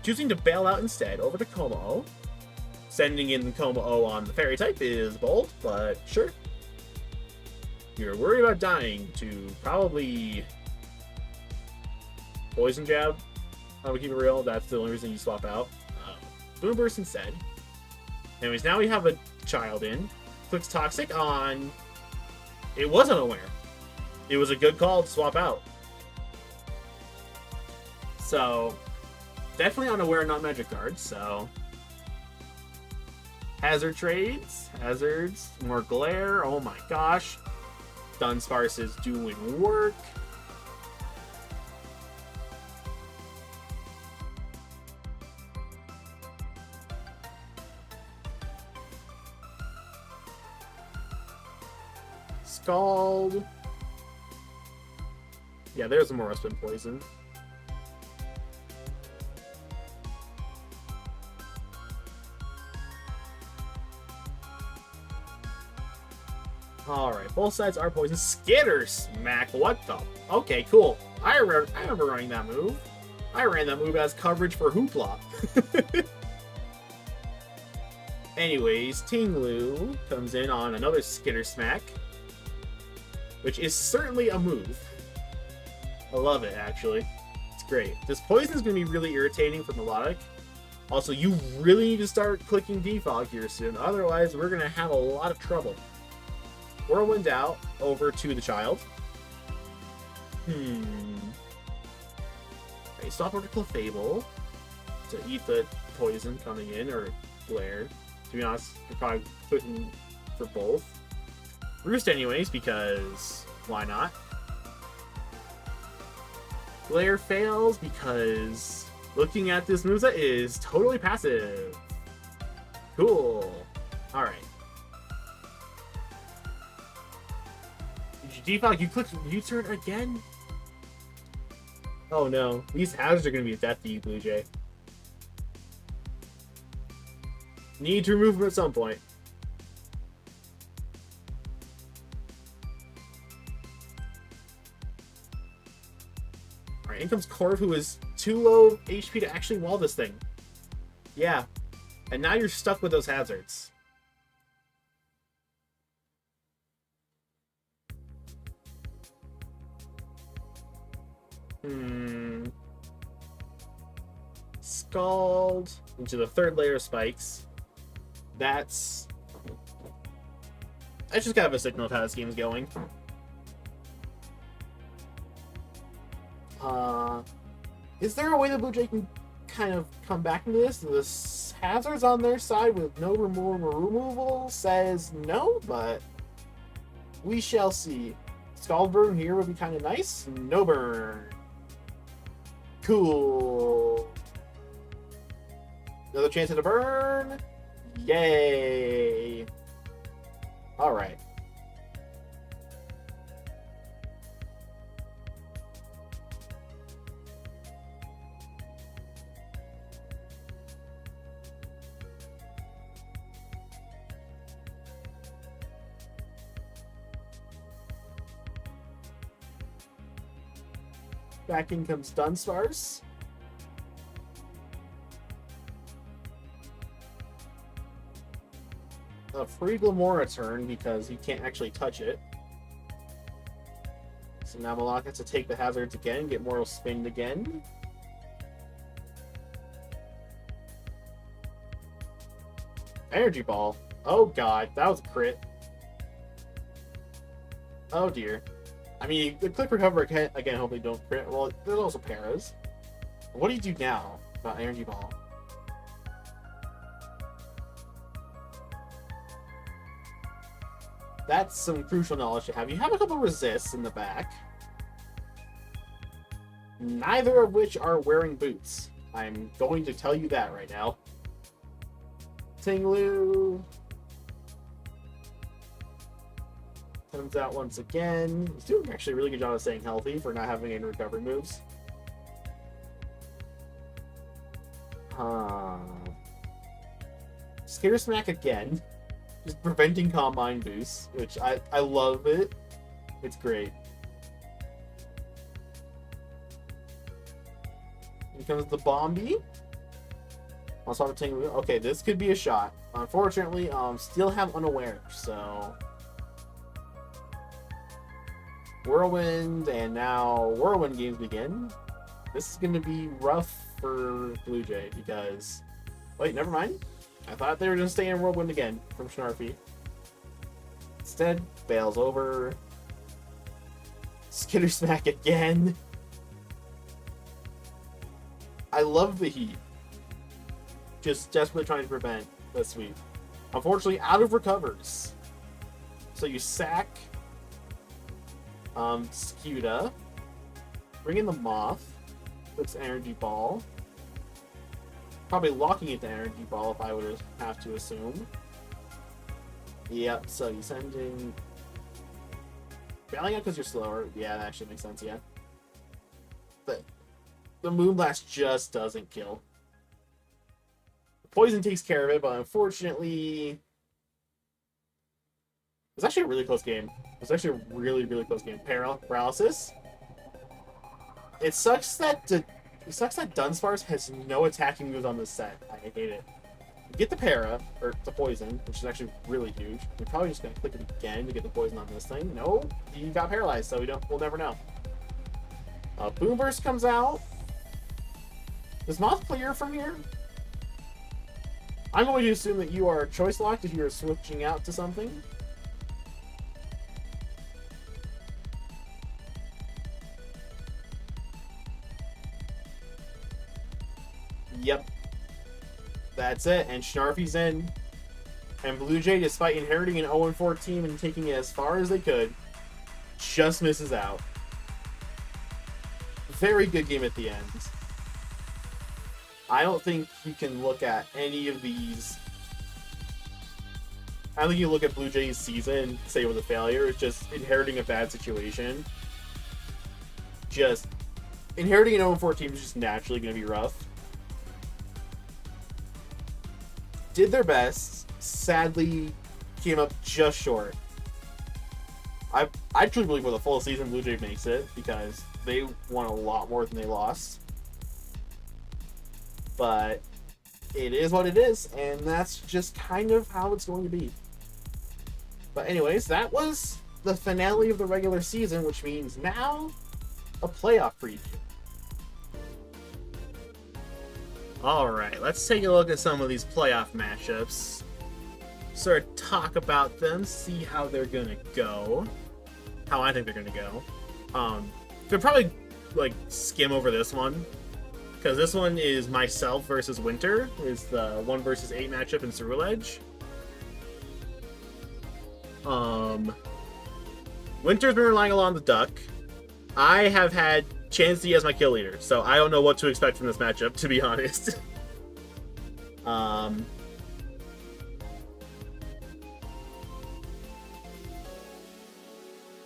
Choosing to bail out instead over to Como. Sending in the Como on the fairy type is bold, but sure. You're worried about dying to probably Poison Jab. I'm gonna keep it real. That's the only reason you swap out. Boomburst instead. Anyways, now we have a child in. Clicks Toxic on... It was Unaware. It was a good call to swap out. So, definitely Unaware, not Magic cards, so... Hazard trades. Hazards. More Glare. Oh my gosh. Dunsparce is doing work. Scald. Yeah, there's more Spin Poison. Alright, both sides are poison. Skitter Smack, what the? Okay, cool. I remember running that move. I ran that move as coverage for Hoopla. Anyways, Ting-Lu comes in on another Skitter Smack, which is certainly a move. I love it, actually. It's great. This poison is going to be really irritating for Melodic. Also, you really need to start clicking Defog here soon, otherwise we're going to have a lot of trouble. Whirlwind out, over to the child. Okay, stop over to Clefable to eat the poison coming in, or Glare. To be honest, you're probably putting for both. Roost anyways, because why not? Glare fails because looking at this moveset is totally passive. Cool. Alright. Did you defog? You clicked U-turn again? Oh no. These hazards are going to be a death to you, Blue Jay. Need to remove them at some point. Alright, in comes Corv, who is too low HP to actually wall this thing. Yeah. And now you're stuck with those hazards. Scald into the third layer of spikes. That's just kind of a signal of how this game is going. Is there a way that Blue Jay can kind of come back into this? The hazards on their side with no removal says no, but we shall see. Scald burn here would be kind of nice. No burn. Cool. Another chance at a burn. Yay. Alright. Back in comes Dunsparce. A free Glamora turn because he can't actually touch it. So now Malak has to take the hazards again, get Moral Spinned again. Energy Ball. Oh god, that was a crit. Oh dear. I mean, the click recover again, hopefully don't crit. Well, there's also paras. What do you do now about Energy Ball? That's some crucial knowledge to have. You have a couple resists in the back. Neither of which are wearing boots. I'm going to tell you that right now. Ting-Lu comes out once again. He's doing actually a really good job of staying healthy for not having any recovery moves. Skitter Smack again. Just preventing Combine boosts, which I love it. It's great. Here comes the Bombi. Okay, this could be a shot. Unfortunately, still have Unaware, so Whirlwind, and now Whirlwind games begin. This is going to be rough for Blue Jay because... Wait, never mind. I thought they were going to stay in Whirlwind again from Snarfy. Instead, bails over. Skitter Smack again. I love the heat. Just desperately trying to prevent the sweep. Unfortunately, out of recovers. So you sack Scuda. Bring in the Moth. Puts Energy Ball. Probably locking it to Energy Ball if I would have to assume. Yep, so you send in... Bailing out because you're slower. Yeah, that actually makes sense, yeah. the Moonblast just doesn't kill. Poison takes care of it, but unfortunately, it was actually a really close game. It was actually a really, really close game. Paralysis. It sucks that Dunsparce has no attacking moves on this set. I hate it. You get the para, or the poison, which is actually really huge. You're probably just gonna click it again to get the poison on this thing. No, you got paralyzed, so we'll never know. Boom Burst comes out. Does Moth clear from here? I'm going to assume that you are choice locked if you are switching out to something. Yep. That's it, and Snarfy's in. And Blue Jay, despite inheriting an 0-4 team and taking it as far as they could, just misses out. Very good game at the end. I don't think you can look at any of these. I don't think you look at Blue Jay's season and say it was a failure. It's just inheriting a bad situation. Just inheriting an 0-4 team is just naturally going to be rough. Did their best, sadly came up just short. I truly believe with a full season Blue Jay makes it because they won a lot more than they lost. But it is what it is, and that's just kind of how it's going to be. But anyways, that was the finale of the regular season, which means now a playoff preview. Alright, let's take a look at some of these playoff matchups. Sort of talk about them, see how they're going to go. How I think they're going to go. Could probably skim over this one. Because this one is myself versus Winter. Is the 1 versus 8 matchup in Ceruledge Edge. Winter's been relying a lot on the Duck. I have had Chansey as my kill leader, so I don't know what to expect from this matchup, to be honest.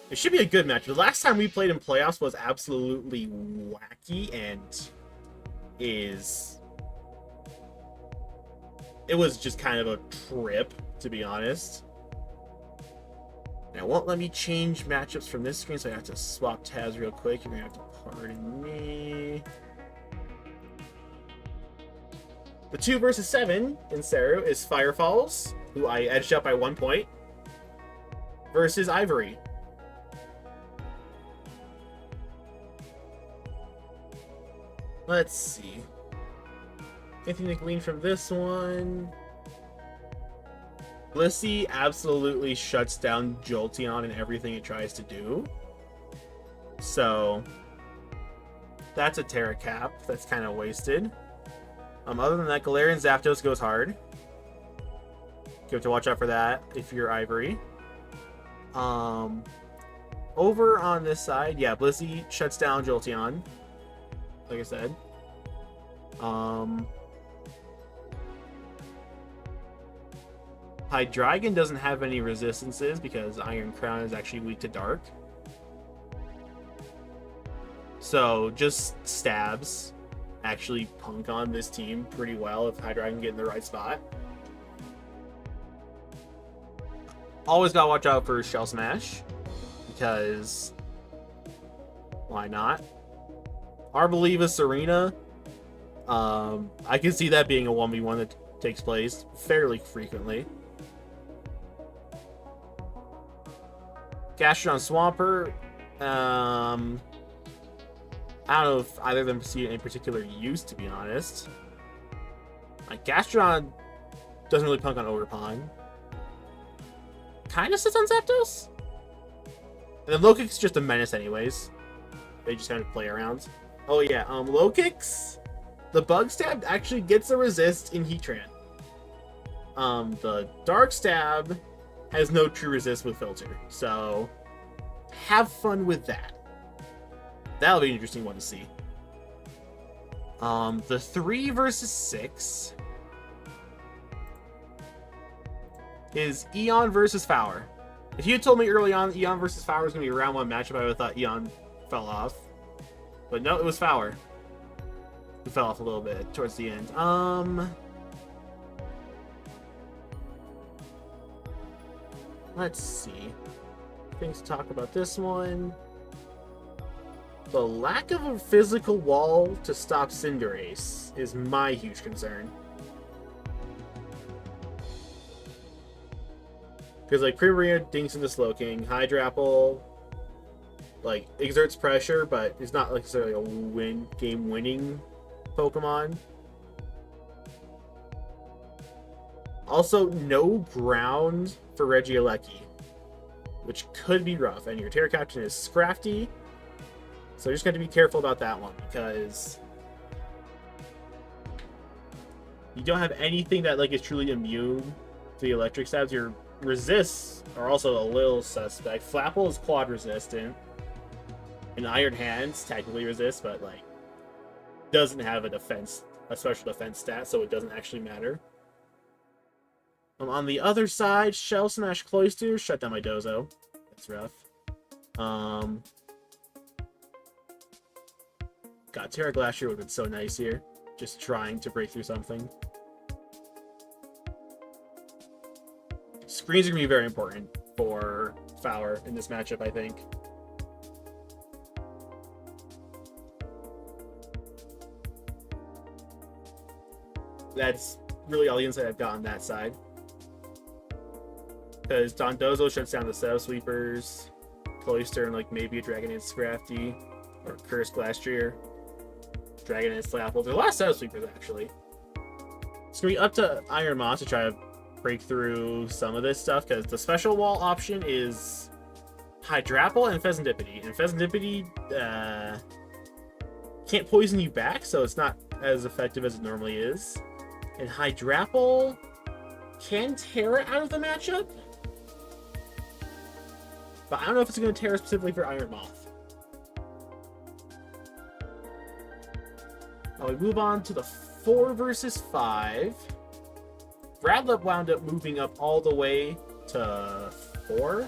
It should be a good match. The last time we played in playoffs was absolutely wacky and it was just kind of a trip, to be honest. Now, it won't let me change matchups from this screen, so I have to swap tabs real quick. You're gonna have to pardon me. The 2 versus 7 in Saru is Firefalls, who I edged up by 1 point, versus Ivory. Let's see. Anything to glean from this one? Blissey absolutely shuts down Jolteon and everything it tries to do. So that's a Terra Cap. That's kind of wasted. Other than that, Galarian Zapdos goes hard. You have to watch out for that if you're Ivory. Over on this side, yeah, Blissey shuts down Jolteon. Like I said. Hydreigon doesn't have any resistances because Iron Crown is actually weak to Dark. So just stabs actually punk on this team pretty well if Hydreigon get in the right spot. Always gotta watch out for Shell Smash because why not? Arboliva Serena. I can see that being a 1v1 that takes place fairly frequently. Gastrodon Swampert. I don't know if either of them see any particular use, to be honest. Gastrodon doesn't really punk on Ogerpon. Kind of sits on Zapdos. And then Lokix is just a menace anyways. They just kind of play around. Oh yeah, Lokix, the Bug Stab actually gets a resist in Heatran. The Dark Stab has no true resist with Filter, so have fun with that. That'll be an interesting one to see. The 3 versus 6 is Eon versus Flower. If you had told me early on Eon versus Flower was going to be a round 1 matchup, I would have thought Eon fell off. But no, it was Flower. We fell off a little bit towards the end. Let's see. Things to talk about this one. The lack of a physical wall to stop Cinderace is my huge concern. Because, like, Primarina dinks into Slowking, Hydrapple, like, exerts pressure, but is not necessarily a game-winning Pokemon. Also, no ground for Regieleki, which could be rough. And your Terra Captain is Scrafty, so you're just going to be careful about that one, because you don't have anything that, like, is truly immune to the electric stabs. Your resists are also a little suspect. Flapple is quad resistant, and Iron Hands technically resists, but, like, doesn't have a special defense stat, so it doesn't actually matter. On the other side, Shell Smash Cloyster, shut down my Dozo. That's rough. God, Terra Glacier would have been so nice here. Just trying to break through something. Screens are going to be very important for Fowler in this matchup, I think. That's really all the insight I've got on that side. Because Dondozo shuts down the Setup Sweepers, Cloyster, and, like, maybe a Dragonite Scrafty, or Curse Glastrier, Dragonite Flapple. There's a lot of Setup Sweepers, actually. It's going to be up to Iron Moss to try to break through some of this stuff, because the special wall option is Hydrapple and Pheasantipity. And Pheasantipity can't poison you back, so it's not as effective as it normally is. And Hydrapple can Terra out of the matchup, but I don't know if it's going to Terra specifically for Iron Moth. Now we move on to the 4 versus 5. Bradlip wound up moving up all the way to 4.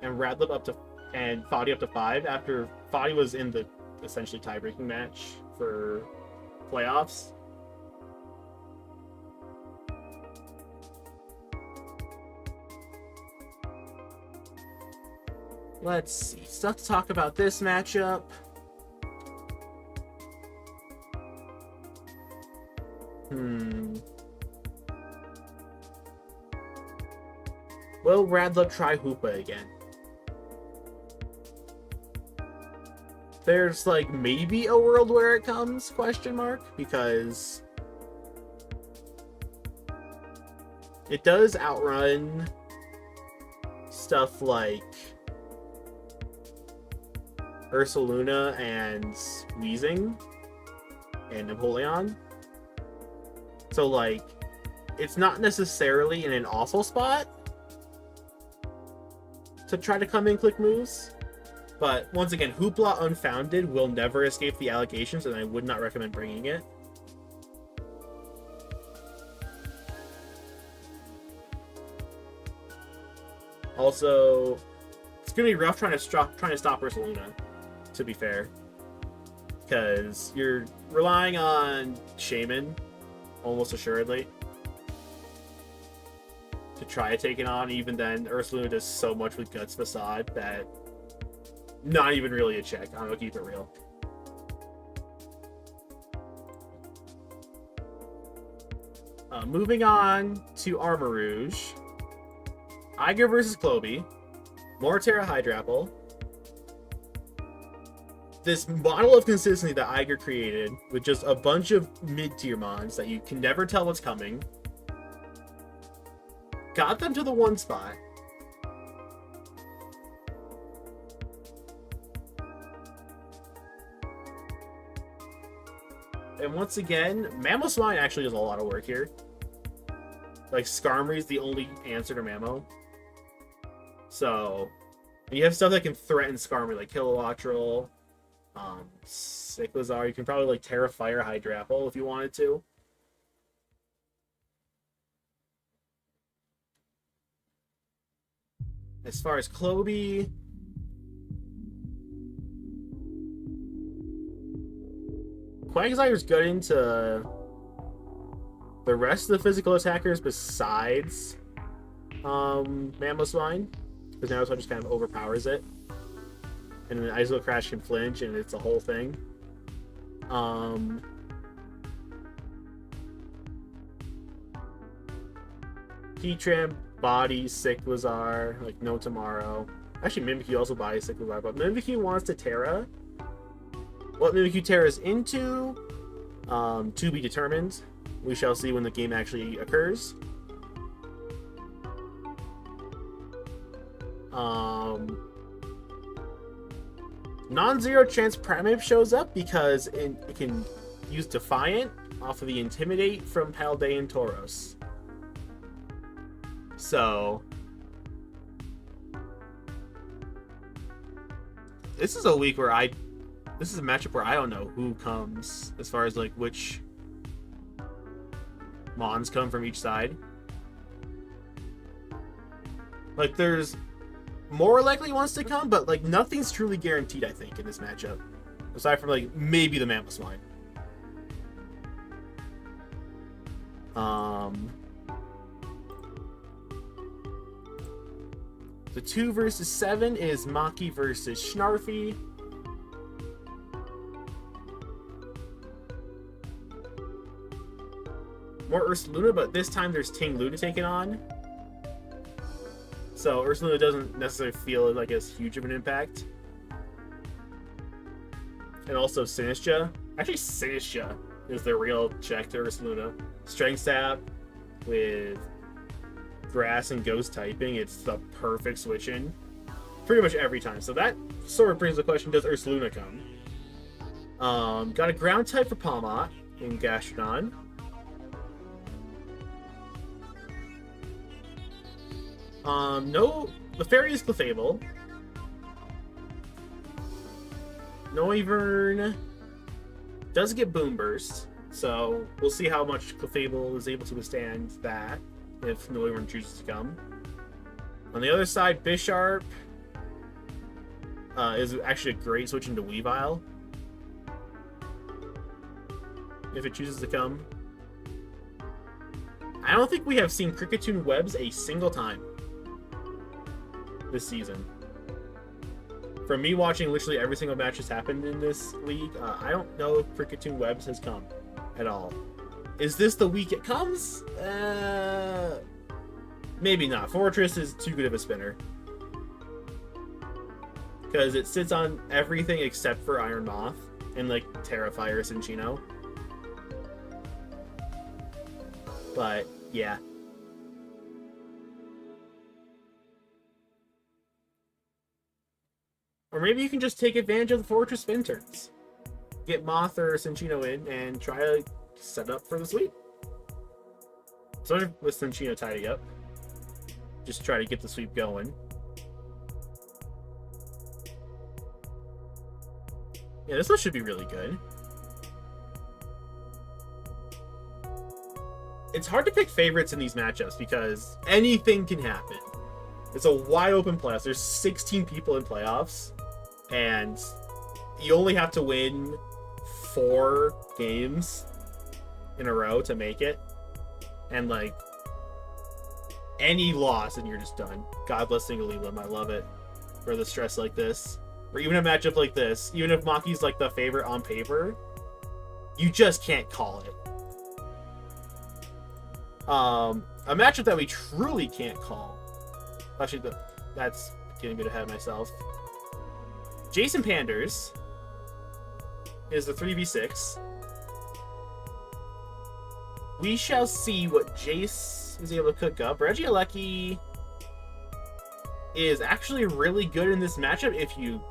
And Radlip up to, and Foddy up to 5 after Foddy was in the essentially tie-breaking match for playoffs. Let's see. Stuff to talk about this matchup. Will Radlip try Hoopa again? There's, like, maybe a world where it comes, question mark, because it does outrun stuff like Ursaluna and Weezing and Napoleon. So, like, it's not necessarily in an awful spot to try to come in click moves. But once again, Hoopla Unfounded will never escape the allegations, and I would not recommend bringing it. Also, it's gonna be rough trying to stop Ursaluna, to be fair, because you're relying on Shaman almost assuredly to try to take it on. Even then, Ursaluna does so much with Guts Facade that not even really a check. I'm gonna keep it real. Moving on to Armarouge. Iger versus Cloby. More Terra Hydrapple. This model of consistency that Iger created with just a bunch of mid-tier mons that you can never tell what's coming got them to the 1 spot. And once again, Mamoswine actually does a lot of work here. Like, Skarmory is the only answer to Mamo. So, and you have stuff that can threaten Skarmory, like Kilowattrel, Cyclizar. You can probably, like, Terra Fire Hydrapple if you wanted to. As far as Cloby, Quagsire's good into the rest of the physical attackers besides Mamoswine, because Mamoswine just kind of overpowers it. And then Iso Crash can flinch, and it's a whole thing. Heatramp bodies Cyclizar, like no tomorrow. Actually, Mimikyu also bodies Cyclizar, but Mimikyu wants to Terra. What Mimikyu Terra's into, to be determined. We shall see when the game actually occurs. Non-zero chance Primeape shows up because it can use Defiant off of the Intimidate from Paldean Tauros. So this is a week where this is a matchup where I don't know who comes as far as like which Mons come from each side. Like there's more likely ones to come, but like nothing's truly guaranteed, I think, in this matchup. Aside from like maybe the Mamoswine. The 2 versus 7 is Maki versus Snarfy. More Ursaluna, but this time there's Ting-Lu to take it on. So Ursaluna doesn't necessarily feel like as huge of an impact. And also Sinistcha. Actually, Sinistcha is the real check to Ursaluna. Strength Sap with Grass and Ghost typing. It's the perfect switch in. Pretty much every time. So that sort of brings the question, does Ursaluna come? Got a ground type for Palmot in Gastrodon. No, the fairy is Clefable. Noivern does get Boom Burst, so we'll see how much Clefable is able to withstand that if Noivern chooses to come. On the other side, Bisharp is actually a great switch into Weavile if it chooses to come. I don't think we have seen Kricketune Webs a single time this season. From me watching literally every single match that's happened in this league, I don't know if Kricketune Webs has come at all. Is this the week it comes? Maybe not. Fortress is too good of a spinner. Because it sits on everything except for Iron Moth and like Terrifier Cinccino. But yeah. Or maybe you can just take advantage of the Fortress spin turns. Get Moth or Cinccino in and try to set up for the sweep. So with Cinccino tidying up, just try to get the sweep going. Yeah, this one should be really good. It's hard to pick favorites in these matchups because anything can happen. It's a wide open playoffs. There's 16 people in playoffs, and you only have to win 4 games in a row to make it. And like any loss and you're just done. God bless Single Elam. I love it for the stress like this. Or even a matchup like this, even if Maki's like the favorite on paper, you just can't call it. A matchup that we truly can't call. Actually, that's getting a bit ahead of myself. Jason Panders is the 3v6. We shall see what Jace is able to cook up. Regieleki is actually really good in this matchup if you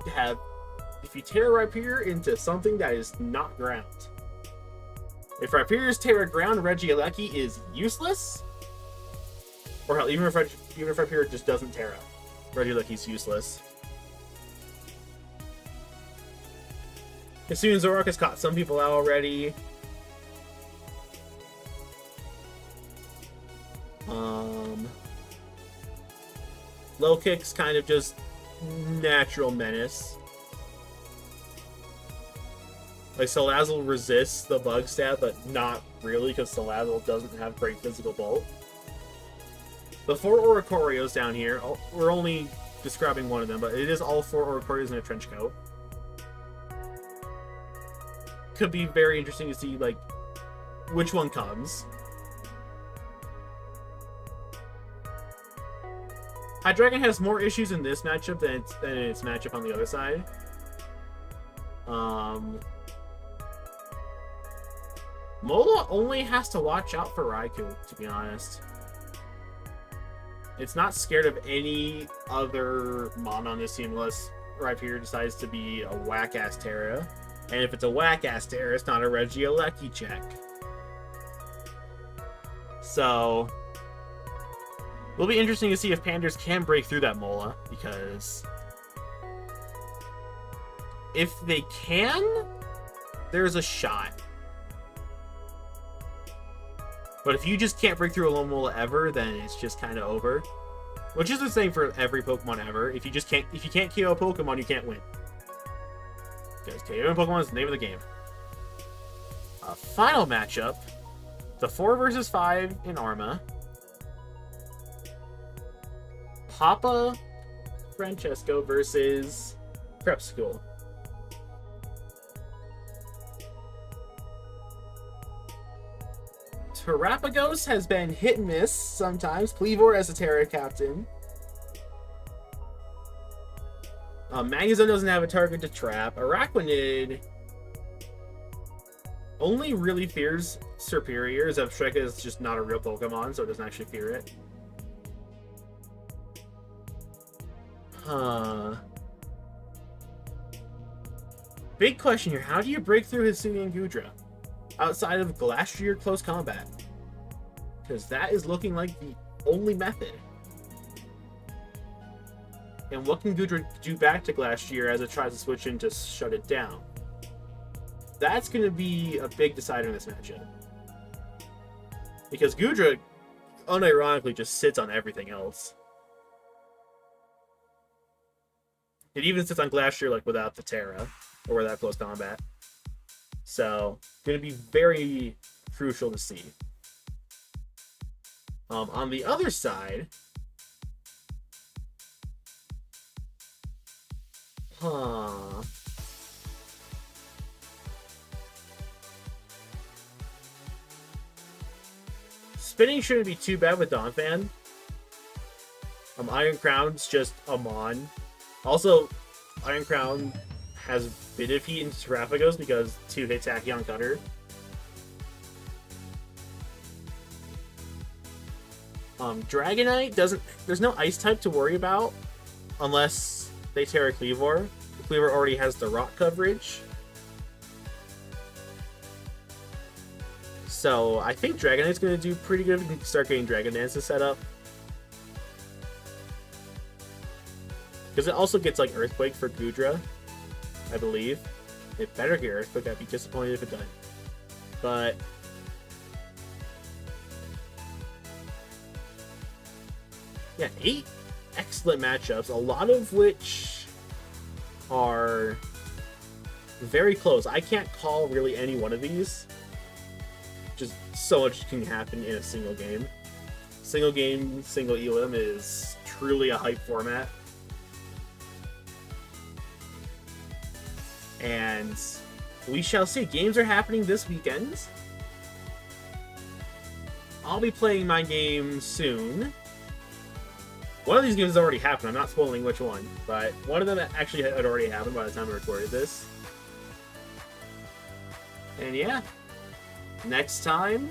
tear Rhyperior into something that is not ground. If Rhyperior's Terra ground, Regieleki is useless. Or hell, even if Rhyperior just doesn't Terra, Regieleki's useless. Hisuian Zoroark has caught some people out already. Low kick's kind of just natural menace. Like, Salazzle resists the bug stab, but not really, because Salazzle doesn't have great physical bulk. The 4 Oricorios down here, we're only describing one of them, but it is all 4 Oricorios in a trench coat. Could be very interesting to see, like, which one comes. Hydreigon has more issues in this matchup than in its matchup on the other side. Mola only has to watch out for Raikou, to be honest. It's not scared of any other mon on this team unless Rhyperior decides to be a whack-ass Terra. And if it's a whack-ass Terra, it's not a Regieleki check. So, it'll be interesting to see if Panders can break through that Mola, because if they can, there's a shot. But if you just can't break through a lone Mola ever, then it's just kind of over. Which is the same for every Pokemon ever. If you can't KO a Pokemon, you can't win. Because KOing Pokemon is the name of the game. Final matchup. The 4 versus 5 in Arma. Papa Francesco versus Prep School. Terrapagos has been hit and miss sometimes. Pleavor as a Terra captain. Magnezone doesn't have a target to trap. Araquanid only really fears Serperior. Zebstrika is just not a real Pokemon, so it doesn't actually fear it. Big question here. How do you break through Hisuian Gudra outside of Glastrier close combat? Because that is looking like the only method. And what can Gudra do back to Glastrier as it tries to switch in to shut it down? That's going to be a big decider in this matchup. Because Gudra, unironically, just sits on everything else. It even sits on Glastrier, like, without the Terra, or without close combat. So, going to be very crucial to see. On the other side... Spinning shouldn't be too bad with Donphan. Iron Crown's just a mon. Also, Iron Crown has Bit of Heat into Terrapagos because 2-hit Tachyon Cutter. Dragonite doesn't... There's no Ice type to worry about unless they Terra Kleavor. Kleavor already has the Rock coverage. So I think Dragonite's going to do pretty good if we can start getting Dragon Dances set up. Because it also gets like Earthquake for Gudra, I believe. It better get Earthquake. I'd be disappointed if it doesn't. But yeah, 8 excellent matchups, a lot of which are very close. I can't call really any one of these. Just so much can happen in a single game. Single game, single elim is truly a hype format. And we shall see. Games are happening this weekend. I'll be playing my game soon. One of these games has already happened. I'm not spoiling which one, but one of them actually had already happened by the time I recorded this. And yeah, next time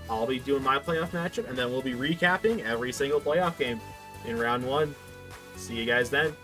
I'll be doing my playoff matchup, and then we'll be recapping every single playoff game in round 1. See you guys then.